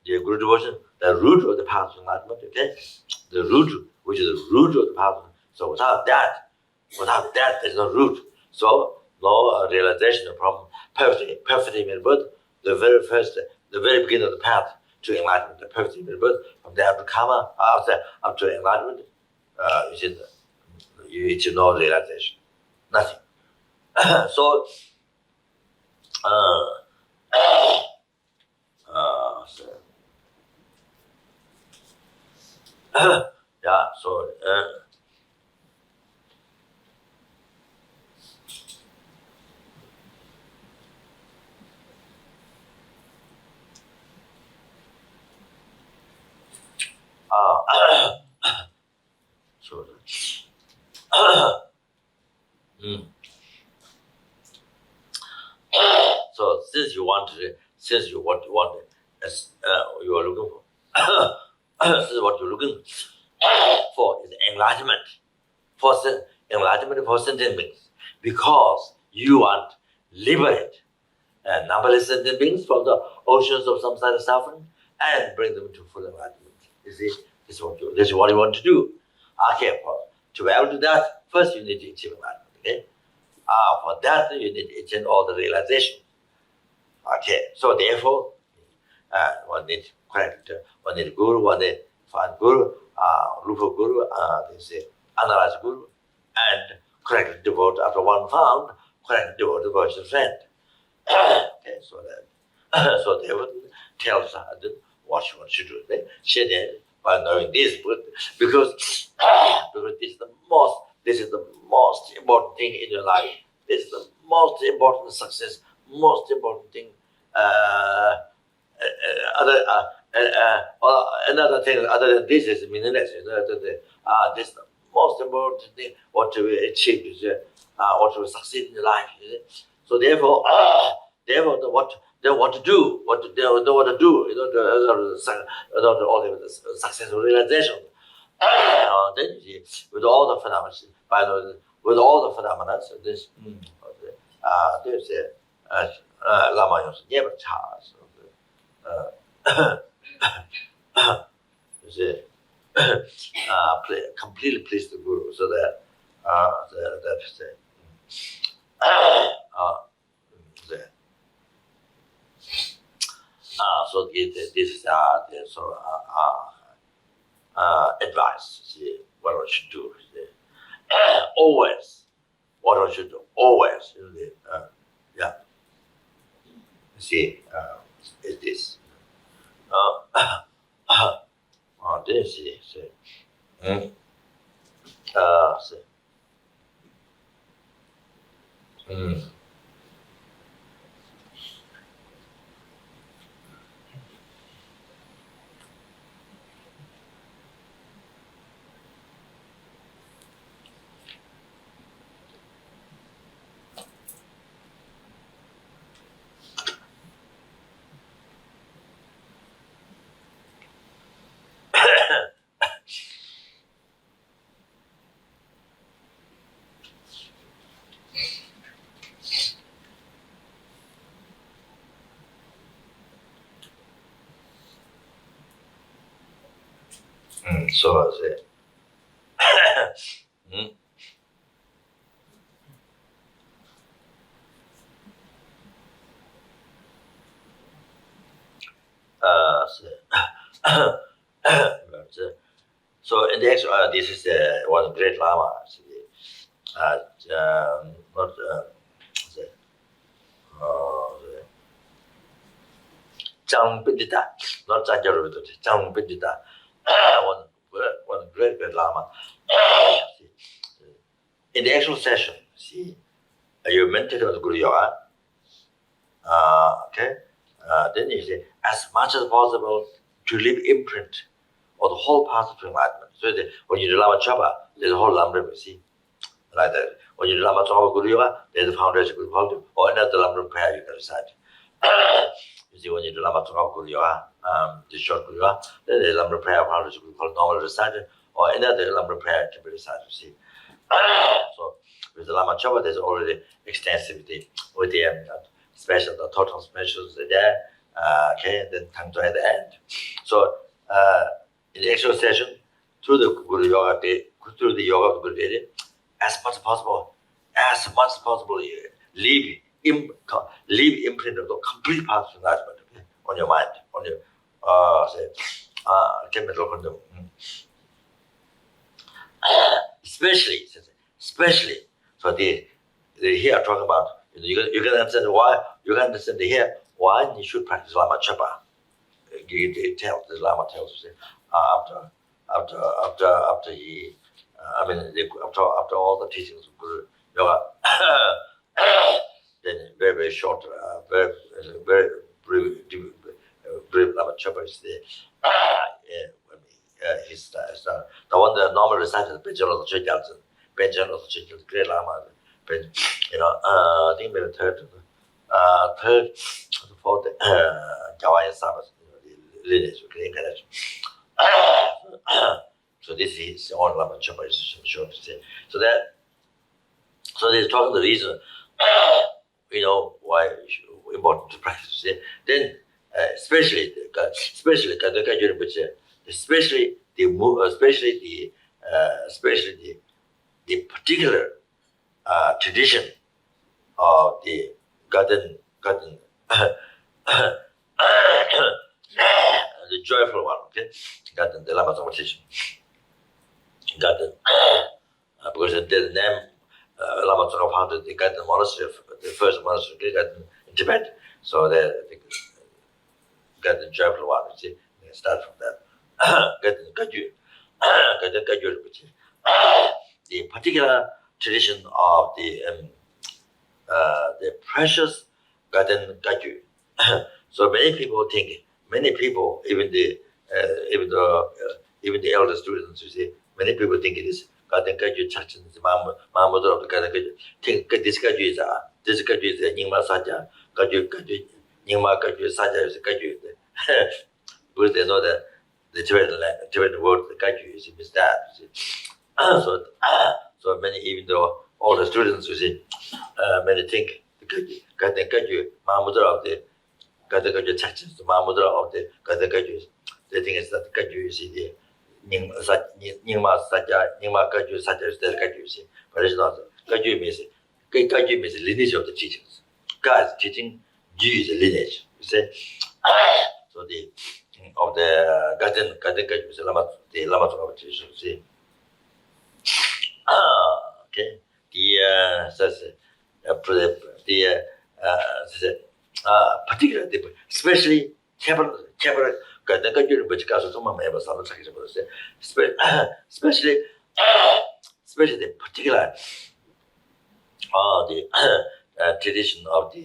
The Guru devotion, the root of the path to enlightenment, okay? The root, which is the root of the path. So without that, there's no root. So no realization from perfect human birth, the very beginning of the path to enlightenment, the perfect human birth, from there to karma, up to enlightenment, you should know realization. Nothing. So, yeah, so, so, so since you want, you are looking for, this is what you're looking for is enlightenment, enlightenment for sentient beings, because you want liberate numberless sentient beings from the oceans of samsara suffering and bring them to full enlightenment. You see, this is what you want to do. Okay, to be able to do that, first you need to achieve enlightenment. Okay, for that you need to attain all the realization. Okay, so therefore, one need correct, one need guru, one need find guru, look for guru, they say analyze guru, and correct devote after one found, correct devote the virtual friend. Okay, so that so they would tell Sadhu what she wants to do. She did by knowing this, because this is the most important thing in your life. This is the most important success, most important thing. Another thing other than this is meaningless. This is the most important thing. What to achieve is what to succeed in your life. So therefore, what to do, what to do, all the successful realization. Then you see, with all the phenomena, with all the phenomena, this there's a Lama never charged. Completely please the Guru, so that so this is advice. See what I should do. Always, what I should do. Always, yeah. See, is this. This is see. So I say. So in the actual, this is one great Lama. Not Chang Pindita, not Chanjaruta, Chang Pindita, one great Lama. In the actual session, see, you meditate on the Guru Yoga, okay? Then you say, as much as possible to leave imprint of the whole path of enlightenment. So when you do Lama Chopa, there's a whole Lama, you see, like that. When you do Lama Chopa Guru Yoga, there's a foundation Guru Bhakti, or another Lama prayer you can recite. You see, when you do Lama Zopa Guru Yoga, the short Guru Yoga, then the Lama prayer part is called normal recital, or any other Lama prayer can be recited. You see. So with the Lama Chopa, there's already extensivity with the special, the total specials there. Okay, then come to at the end. So in the actual session, through the Guru Yoga, through the yoga of the Guru Day, as much as possible, leave imprint of the complete path of enlightenment, okay, on your mind, on your especially. So they here talking about, you can understand why, you can understand here why you should practice Lama Chopa. The Lama tells you, after he, after all the teachings of Guru Yoga, then very short, very brief Lama Chopa is there. His the one that normally recited the General of the Great Lama, I think maybe third, fourth, Jawaya Sabbath, the lineage, incarnation. So this is all Lama Chopa is short to say. So they're talking the reason, why it's important to practice. Then, especially the particular tradition of the garden, the joyful one, okay, garden, the Lama Zopa teaching, garden, because the name Lama Zopa founded the garden monastery, the first monastery garden in Tibet, so the garden joyful one, you see, they start from that. Garden Kaju, the particular tradition of the precious garden Kaju. So many people, even the elder students, you see, many people think it is garden Kaju Chachin, the Mahmudra of the garden Kaju. Think this Kaju is a Nyingma Saja, Kaju, Nyingma Kaju Saja is a Kaju. Because they know that the Tibetan word, the Kaju, is that. So many, even though all the students, you see, many think the Kaju, Mahmudra of the Garden Kaju Chachin, the Mahmudra of the garden Kaju, they think it's that the Kaju, you see, the Nyingma Kaju Saja is the Kaju, you see, but it's not. Kaju means lineage of the teachings. God's teaching, Ju is a lineage, you see. So of the garden Kaju is the Lama Zopa teaching, you see. Okay. Particularly, especially especially the particular the tradition of the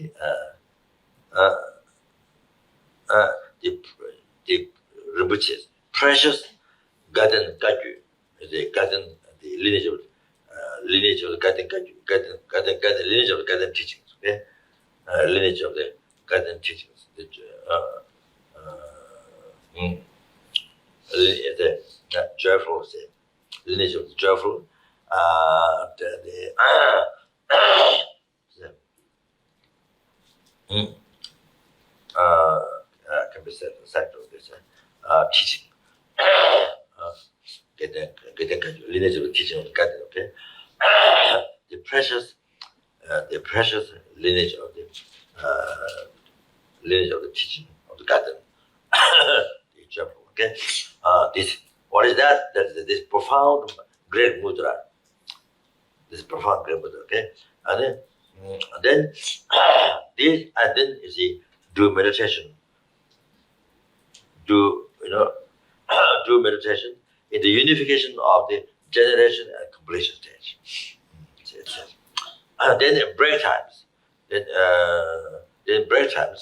Rinpoche's precious garden Kaju, the lineage of the garden Kaju, lineage of the garden teachings, okay? Lineage of the garden teachings, the joyful, lineage of the joyful, can be said of this teaching. Lineage of the teaching of the garden, okay? The precious lineage of the teaching of the garden. The example, okay? What is that? That is this profound great mudra. Okay? And then you see, do meditation. Do meditation in the unification of the generation and completion stage. Then in break times,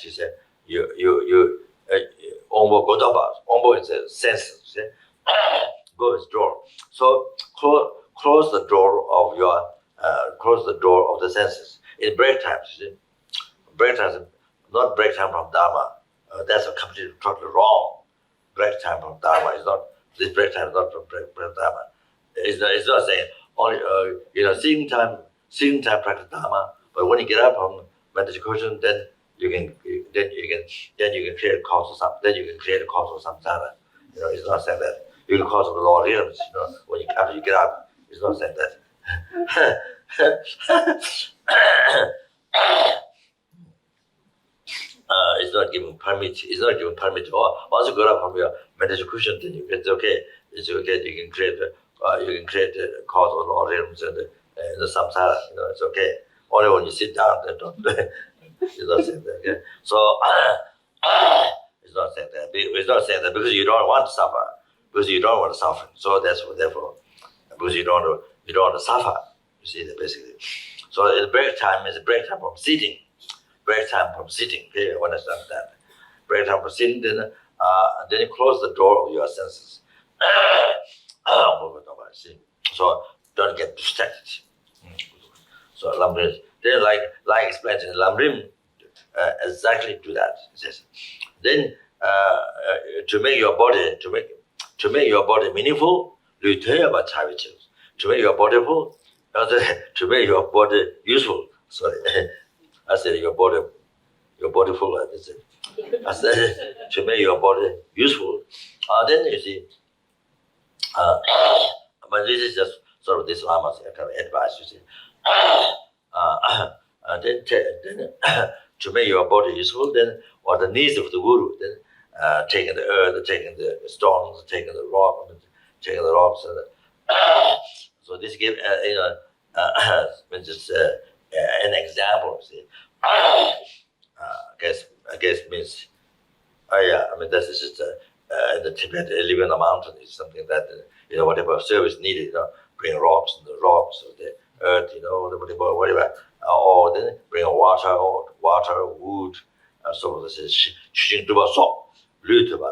he said, you Ombo Godaba. Ombo is a senses. Go is door. So close the door of the senses. In break times, you see, break times, not break time from Dharma, That's a completely totally wrong. Break time from Dharma is not, this break time is not from break Dharma. It's not saying only, seeing time practice Dharma, but when you get up from meditation, then you can create a cause of some, then you can create a cause of samsara. It's not saying that. You can cause of the law of rhythms, when after you get up, it's not saying that. It's not giving permit. It's not giving permit. Once you go up from your meditation, then it's okay. It's okay. You can create the cause of law rhythms and the samsara. It's okay. Only when you sit down, then don't. It's not saying that. Okay? So it's not saying that. It's not saying that because you don't want to suffer. Because you don't want to suffer. So therefore, because you don't want to suffer. You see that basically. So the break time is a break time from sitting. Break time from sitting. Okay, you understand that? Break time from sitting, then you close the door of your senses. So don't get distracted. So Lamrim, then like explained in Lamrim, exactly do that. It says, then to make your body meaningful, to make your body full, to make your body useful. Sorry, I said your body full. I said to make your body useful. Then you see, but this is just sort of this Lama's kind of advice. You see, then to make your body useful, then or the needs of the guru, then taking the earth, taking the stones, taking the rocks, and so this gives just an example. See, I guess means this is just in the Tibet, living in the mountain is something that whatever service needed, bring rocks and the rocks or the earth, whatever, or then bring water, wood, so this is Shantideva so Lutaba,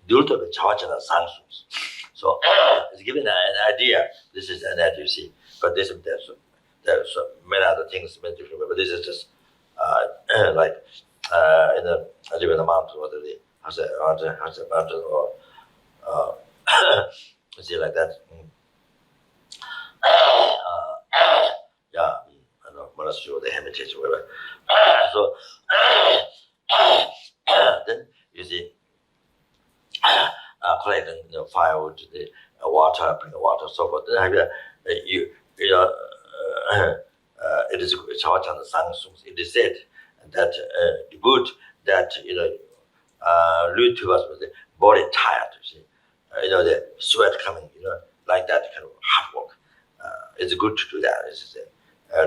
Chawachana sanctions. So it's given an idea. This is an idea, you see. But there's many other things, many different, but this is just like I live in the mountain, or the has a mountain, or see like that. Yeah, I know monastery or the hermitage, or whatever. So then you see, collecting firewood, the water, bring the water, so forth. Then it is Chawachana sanctions. It is said that the good that lead to us with the body tired, you see, the sweat coming, like that kind of hard work. It's good to do that. It's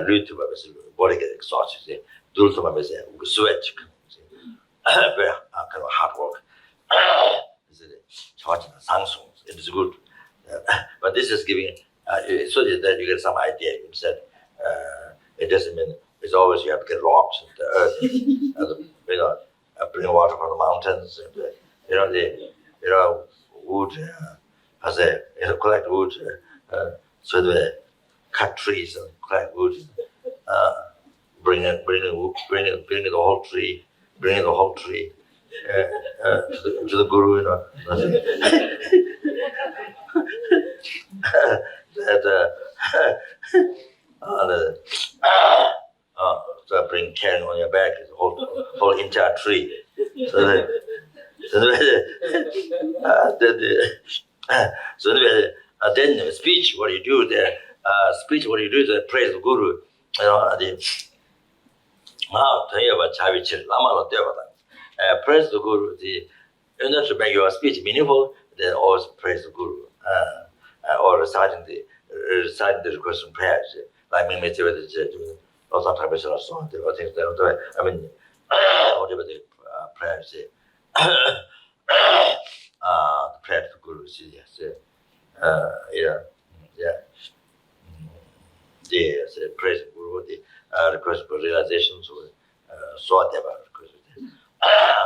lead to us, body get exhausted. Do some of it, sweat, very kind of hard work. Chawachana sanctions. It is good, but this is giving so that you get some idea. Instead, it doesn't mean it's always you have to get rocks and the earth, bring water from the mountains, and the wood, collect wood, so they cut trees and collect wood, bring the whole tree, to the guru, so bring carrying on your back is the whole entire tree. So then speech, what do you do there? Speech, what do you do there? Praise the guru. Praise the guru. To make your speech meaningful, then always praise the guru. Or reciting the request and prayers, like me, or sometimes or so on, or things like that. I mean, whatever the prayers, the prayer to the guru, yes, praise the guru, the request for realizations, so whatever request.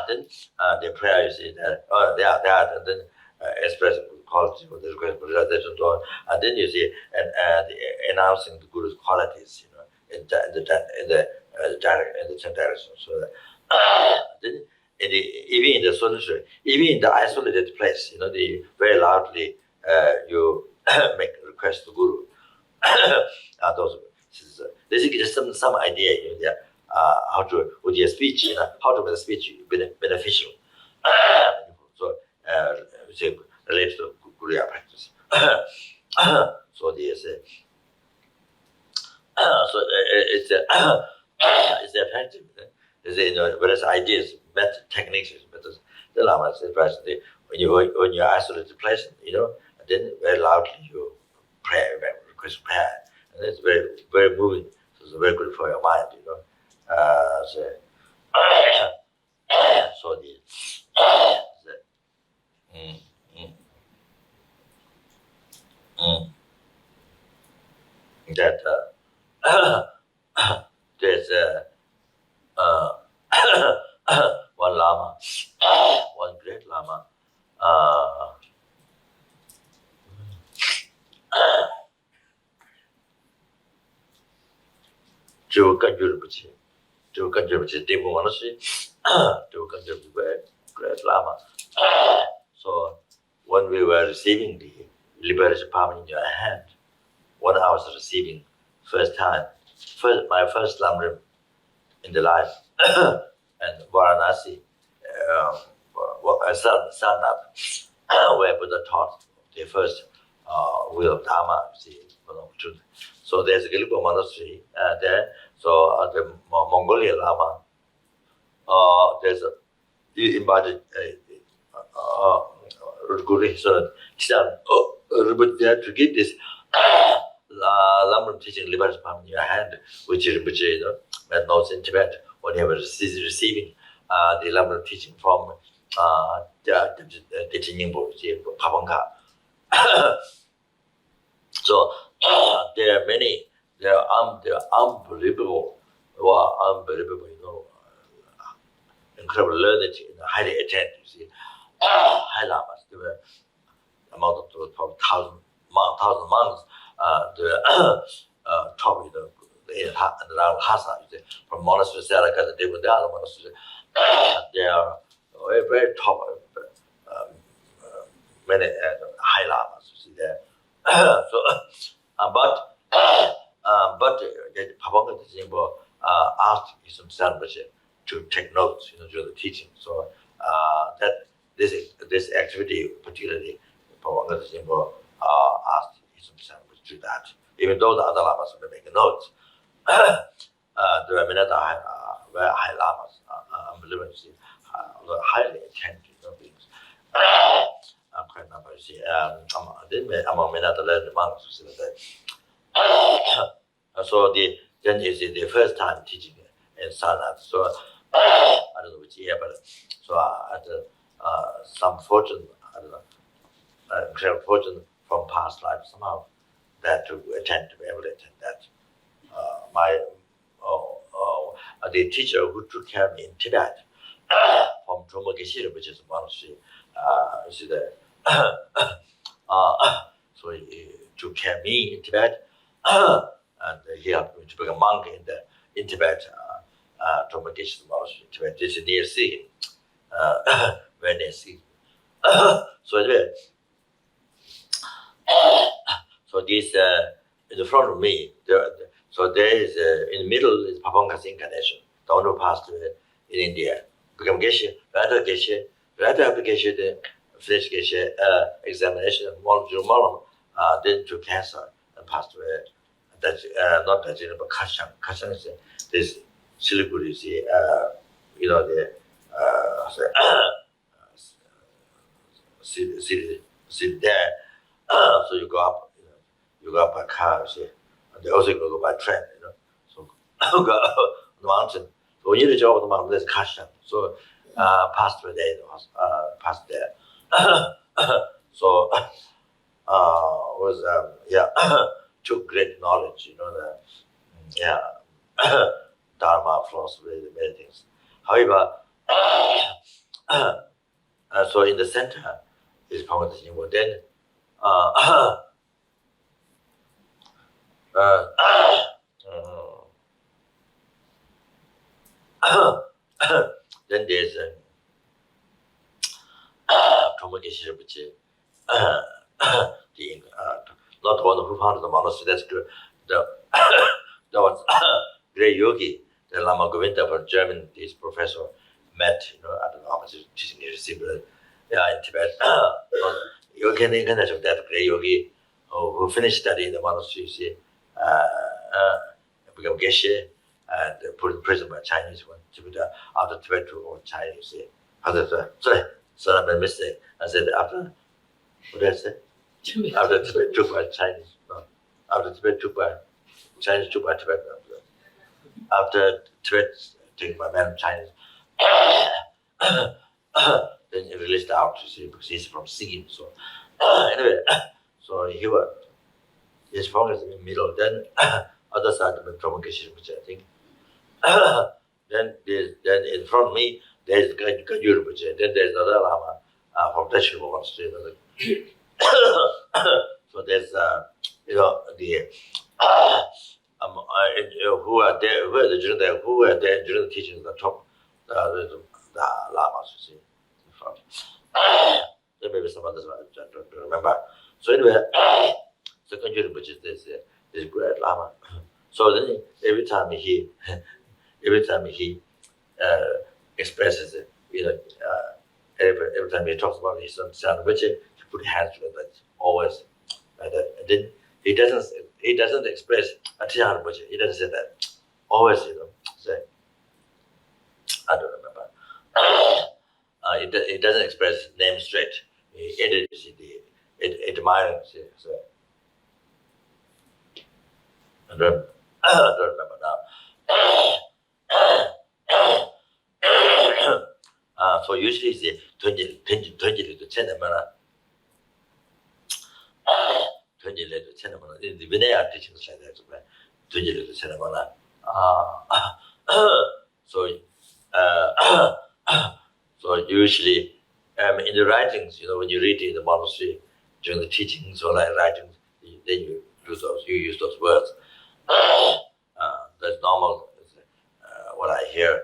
Then the prayer, you see that, they are, and then expressing quality of the request for realization, and then you see and announcing the guru's qualities, in the 10 directions. So then even in the solitary, even in the isolated place, the very loudly you make request to Guru. Those this is just some idea, how to with your speech, how to make the speech beneficial. So say related to Guru practice. So there's so it's it's effective. Various ideas, method, techniques, methods. The Lama said, when you're isolated place, then very loudly you pray, request prayer, and it's very very moving. So it's very good for your mind, So, so mm, mm, mm, that there's uh, one Lama, one great Lama. Great Lama. So when we were receiving the liberation palm in your hand, when I was receiving my first lamrim in the life, and Varanasi, Sarnath, where Buddha taught the first wheel of Dharma, So there's a Gilipo monastery there. So the Mongolian Lama, there's he invited Guru there to give this Lamrim teaching liberation palm in your hand, which Rinpoche knows in Tibet when he was receiving the Lamrim teaching from the Nyingpo, Papanka. So there are many, they are unbelievable, incredible learned, highly attentive, high lamas. They were among the probably thousand monks, the top, around Hasa, from monastery Saraka, the other monastery. They are very, very top, many high lamas, there. But the Pabanga Tijimbo asked his son to take notes, during the teaching. So that this activity, particularly Pabanga Tijimbo asked his son to do that. Even though the other lamas were making notes, there are many other very high lamas, unbelievable, highly attentive beings. Quite a number. Among many other learned monks, so then is the first time teaching in Sarnath. So I don't know which year, but so I had some fortune, I don't know, incredible fortune from past life somehow that to be able to attend that. The teacher who took care of me in Tibet from Tromogeshira, which is a monastery, so he took care of me in Tibet, and he helped me to become a monk in Tibet, Tromogeshira monastery in Tibet. This is near sea, very near sea. So anyway, so this in the front of me, so there is in the middle is Papanka's incarnation, the one who passed away in India, become Geshe, right after Geshe, the finished Geshe examination, then to cancer and passed away. That's not that, but Kashan. Kashan is this Siliguri, sit there. So you go up by car, and they also go by train, So go up the mountain. So when you reach over the mountain, there's Kashan. So passed away there, passed there. So was took great knowledge, Dharma, philosophy, many things. However, so in the center is Pangata Jingbo. Then then there's which the not one who founded the monastery. That's good. The that was great yogi. The Lama Govinda from German, this professor met. I don't know how much teaching in Tibet. You can imagine that great yogi who finished studying the monastery. You see, become geshe and put in prison by Chinese one. After Tibet or Chinese. You see, sorry, I made a mistake. I said after. What did I say? After Tibet took by Chinese. No. After Tibet took by Chinese took by Tibet. After Tibet taken by man Chinese. Then he released out, you see, because he's from Sikkim. So anyway, so his focus in the middle. Then other side from Geshe, which I think. then in front of me there's Gajur, then there's another Lama from Teshuvah Monastery. So there's the who are there during the teaching the top the Lamas, you see, in front. There may be some others I don't remember. So anyway, second Gajur, which is this great Lama. So then every time he expresses it, every time he talks about his son Which he put hands to it, always like that. And then he doesn't express a Tijan Which he doesn't say that. Always, say I don't remember. It doesn't express name straight. It admires it. So I don't remember now. So usually it's 20 to 10 mana. 20 to 10 mana. In the Vinaya teachings like that, 20 to 10 mana. So usually in the writings, when you read in the monastery during the teachings or like writings, then you use those words. That's normal. What I hear.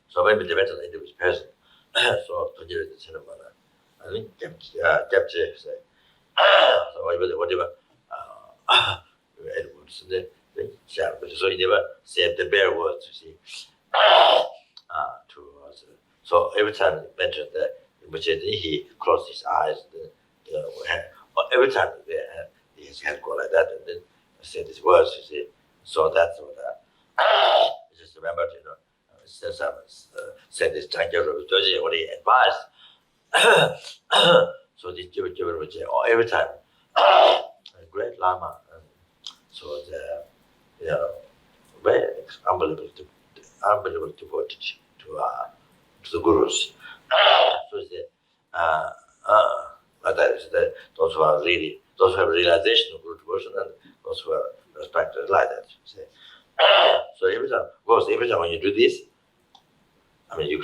So maybe it depends on the individual person. So to do the cinema, I think capture say. So whatever. Edwards, so you never say the bare words. You see. To us. So every time he mentioned that, he closed his eyes. Every time his hand go like that, and then say these words. You see. So that's what. Just remember, said this Doji what he advised. So this every time, a great Lama, so the very unbelievable devoted to the gurus. So like that is those who are really those who have realization of guru devotion and those who are respected like that. Say. So every time when you do this, you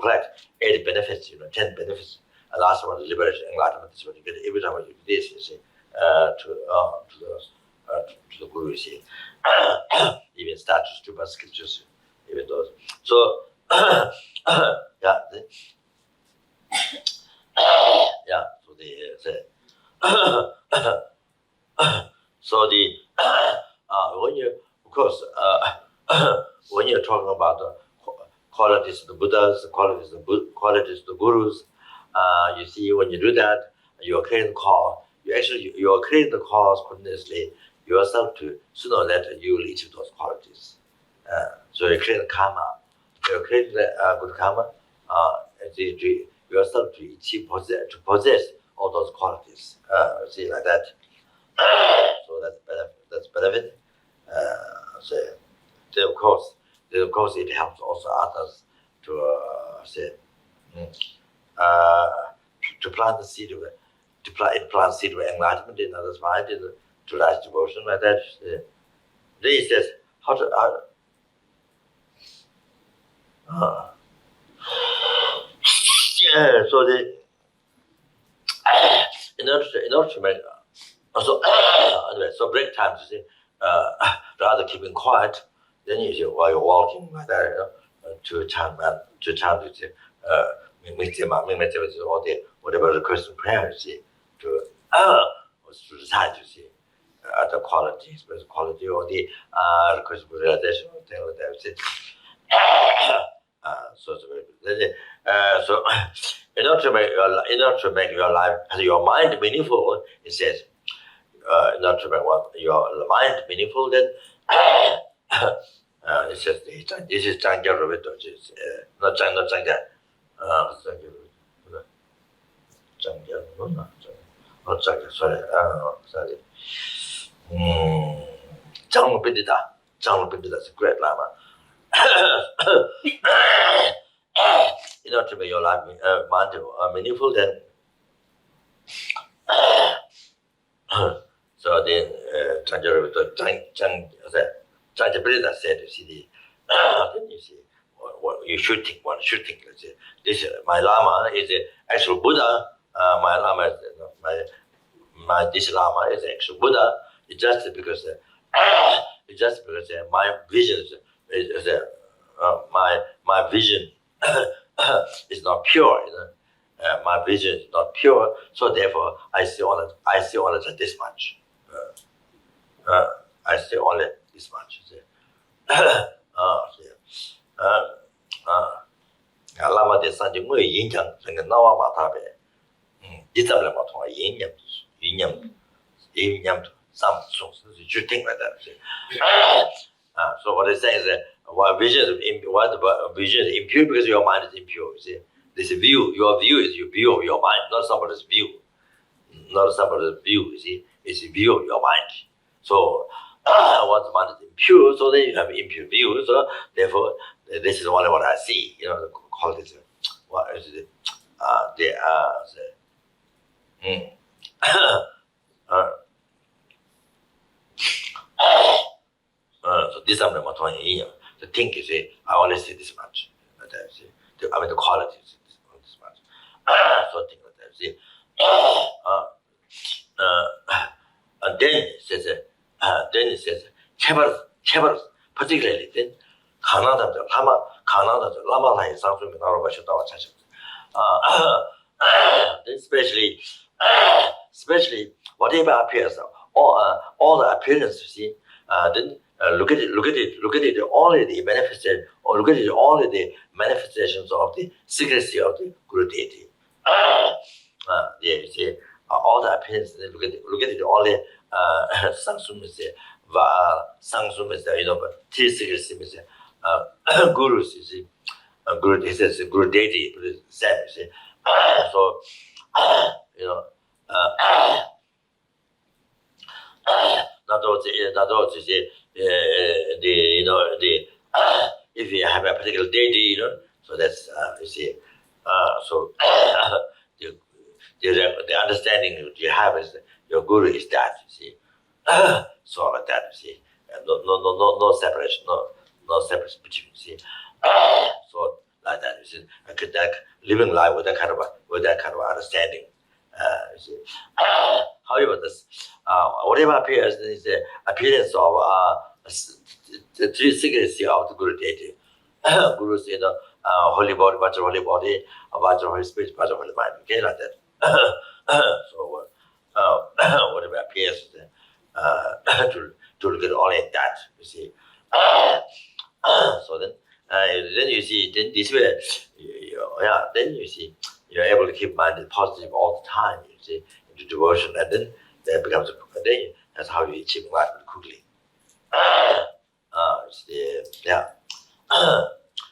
collect 8 benefits, 10 benefits, and last one is liberation, enlightenment. Is what you get every time when you do this. You see, to the guru. You see, even statues, to scriptures, even those. So yeah. So when you, of course, when you're talking about the qualities of the Buddhas, qualities of the gurus, you see, when you do that, you are creating the cause. You are creating the cause continuously yourself to sooner or later you will reach those qualities. So you create karma. You create the good karma. Yourself to possess all those qualities. See, like that. So that's benefit. So then of course it helps also others to to plant the seed of enlightenment in others' mind, to rise devotion like that. Then he says how to. So in order to make anyway, so break times, you see, rather keeping quiet, then you see while you're walking like that, to chant, whatever request and prayer, you see, to recite, you see, the quality, special quality, or the request for realization, or things like that, you see. So it's very good. So in order to make your life, your mind meaningful, it says, in order to make your mind meaningful, then it says this is Zhangja Rubito, not Zhangja, not Zhangja, sorry. Zhang Lupindita is a great Lama. In order to make your life mind meaningful, then so then Zhangja Buddha said, you see, then you see, what you should think, one should think. Let's say, this my Lama is the actual Buddha. My Lama is this Lama is the actual Buddha. It's just because my vision is my vision is not pure. You know? My vision is not pure, so therefore I see only this much. I see only this much. Lama de Sanji Mui Yin Yang, Sing Nawa Matabe, Disable Maton, Yin Yam, some songs, you should think like that. So what they're saying is that what vision is impure because your mind is impure. You see, this view, your view is your view of your mind, not somebody's view. Not somebody's view. You see, it's a view of your mind. So once mind is impure, so then you have impure view. So therefore, this is only what I see. You know, call this what is it? So this is the think you see, I only see this much. I mean the quality is this much. So think like that. See, and then it says, Chever, particularly then Canada, Lama like something in our then especially whatever appears, all the appearance you see, then look at it only the manifestation, or look at it only the manifestations of the secrecy of the Guru deity. Yeah, you see, all the appearance, look at it only Sangsum is there, Sangsum is there, you know, but secrecy is there, Gurus, you see, Guru, he says Guru deity, but it's same, you see. So, you know, not all to say, if you have a particular deity, you know, so that's you see, so the understanding you have is that your guru is that, you see, so like that, you see, and no separation, no separation between, you see, so like that, you see, like living life with that kind of understanding, you see. However, this whatever appears is the appearance of the three secrecy of the Guru deity. Gurus, you know, holy body, Vajra holy body, Vajra holy speech, Vajra holy mind. Okay, like that. So whatever appears to look at only that, you see. So then you see, then this way, then you see, you're able to keep mind positive all the time. You see. To devotion, and then that becomes then that's how you achieve enlightenment quickly.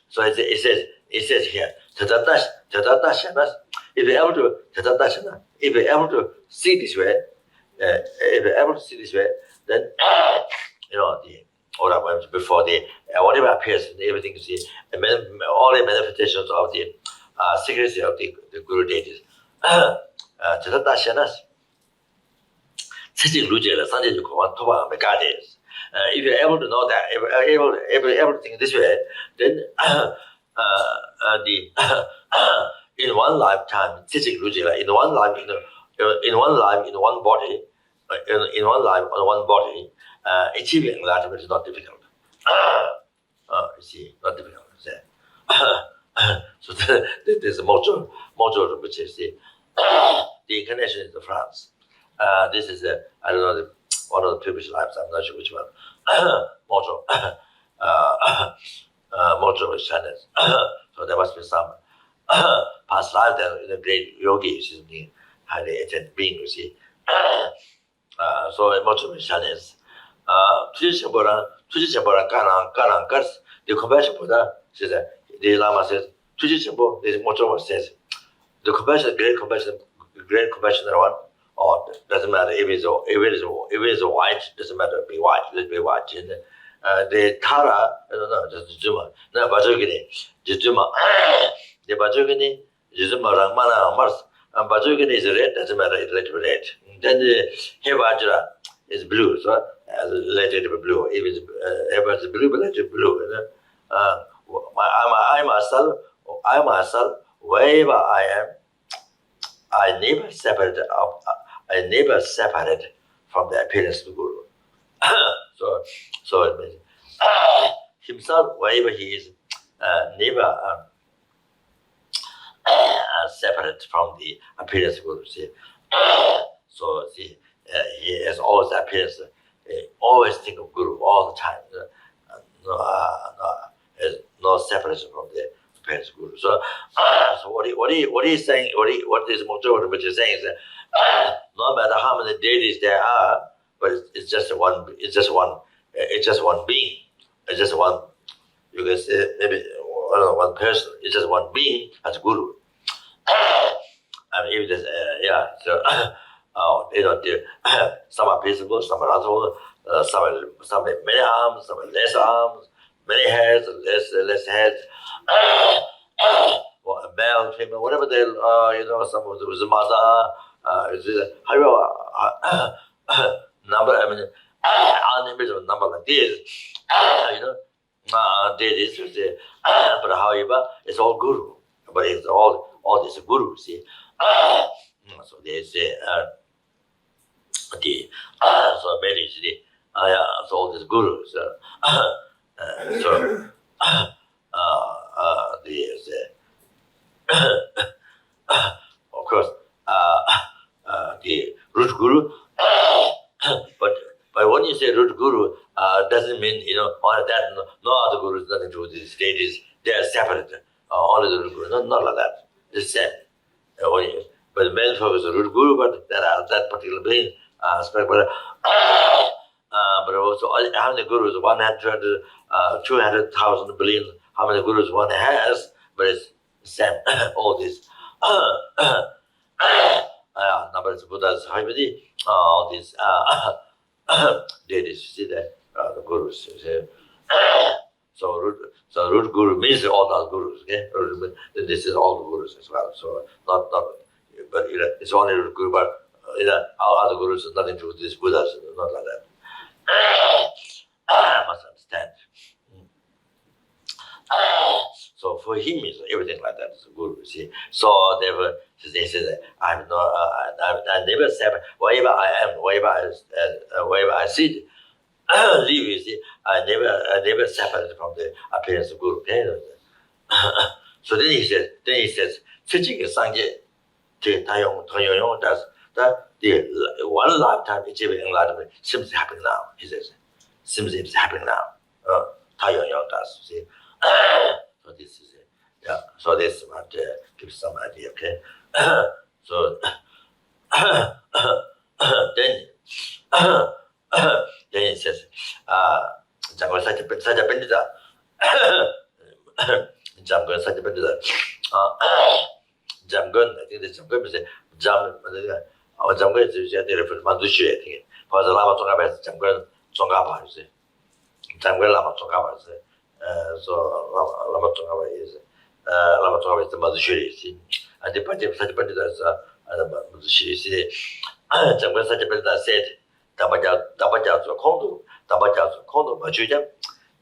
So it says here, if you're able to see this way, then you know before the whatever appears, everything you see, all the manifestations of the secrecy of the Guru deities. If you're able to know that, able to think this way, then in one lifetime, in one life, in one body, achieving enlightenment is not difficult. You see, not difficult. So there's a module which is the The incarnation is the France. This is I don't know one of the previous lives. I'm not sure which one. Mojo, Mojo is Chinese. So there must be some past life that the great yogis is highly attained being. You see. So Mojo is Chinese. 투지심보랑 까랑 까스. The compassion Buddha says the Lama says 투지심보 is Mojo says the compassion, great compassion one. Or doesn't matter if it's white, doesn't matter be white, let's be white. The Tara, I don't know, just Juma. No, Bajogini, Juma. The Bajogini, Juma Rangmana Mars, and Bajogini is red, doesn't matter, it's let it be red. Then the Hevajra is blue, so let it be blue. If it's Heva is blue, but let it be blue. I myself, wherever I am, I never separated from the appearance of the Guru. So it means himself, wherever he is, never separate from the appearance of the Guru. See? So see, he has always appearance, always think of Guru all the time. No separation from the appearance of Guru. So what he's saying, what this Potowa Rinpoche is saying is that no matter how many deities there are, but it's just one being. It's just one. You can say maybe one person. It's just one being as Guru. I mean, if there's so some are peaceable, some are not. Some have many arms, some have less arms, many heads, less heads. Male, female, whatever they some of them was a mother, number, I mean, unimaginable number like this, but however, it's all Guru, but it's all this Guru, see. So they say, so basically, so all these Gurus, so, of course, the root Guru, but when you say root Guru, doesn't mean only that. No other Gurus, nothing to do with these stages. They are separate. Only the root Guru, not like that. It's the same. But the main focus is the root Guru, but that particular being, but also how many Gurus? 100, 200,000 billion. How many Gurus one has? But it's the same. All this. Numbers of Buddhas, all these deities, see that the Gurus. So root Guru means all those Gurus. Okay, then this is all the Gurus as well. So not, but it's only root Guru. But all other Gurus have nothing to do with these Buddhas. Not like that. Must understand. So for him, it's everything like that. It's a Guru, see. So therefore, they say that I never separate. Wherever I am, wherever I sit, live, you see, I never separate from the appearance of Guru. Okay? So then he says, "Cessation Sangye, that the one lifetime achieving enlightenment seems happening now." He says, "Seems it's happening now." Does, see. So this is it. Yeah. So this might give some idea. Okay. So then it says, "Jamgon saja pendita." Jamgon saja pendita. Jamgon. I think the Jamgon is Jam. Jamgon is the reference to Mandushi. I think. Because the Lama Chopa is Jamgon Chongapa. You see. Jamgon Lama Chopa is. So Lama Chopa is the Mandushi. See. And the Pajam saja pendita is Mandushi. See. Jamgon saja pendita said, "Dabaja zu kondu majuja,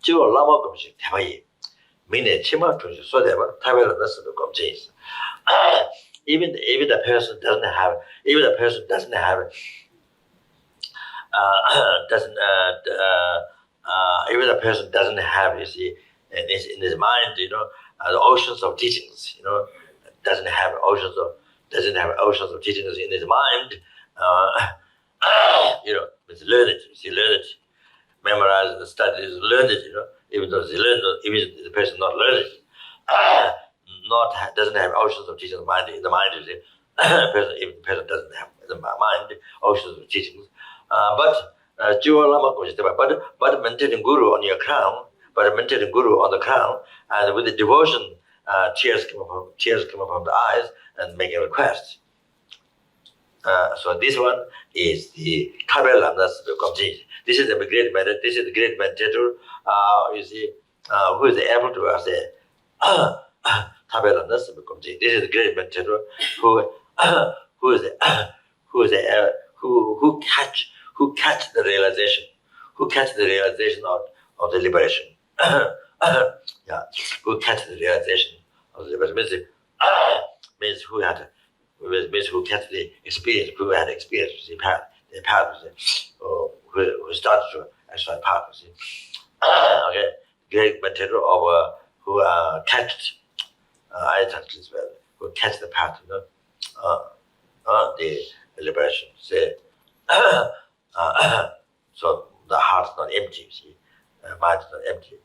jiwa lama gomshi tabayi. Meaning, chima tunji so deba tabela nasu gomjis." Even the person doesn't have, even the person doesn't have, you see, in his mind, the oceans of teachings, doesn't have oceans of doesn't have oceans of teachings in his mind, it's learned, learned, memorize and study is learned, even though it's learned, even the person not learned, doesn't have oceans of teachings in the mind, you see. Even the person doesn't have in the mind oceans of teachings. But maintaining guru on your crown, maintaining guru on the crown, and with the devotion, tears come from the eyes and making requests. So this one is the Kabbalah, that's the complete. This is the great meditator. This is the great meditator. You see, who is able to say Kabbalah, that's the complete. This is the great meditator who catch the realization, of the liberation. Yeah, who catch the realization of the liberation means who catch the experience, who had experience, the path, who started to actually path. Okay, great meditator of who catched. I touched this well. Who catch the path, the liberation. Say, so the heart is not empty. See, mind is not empty.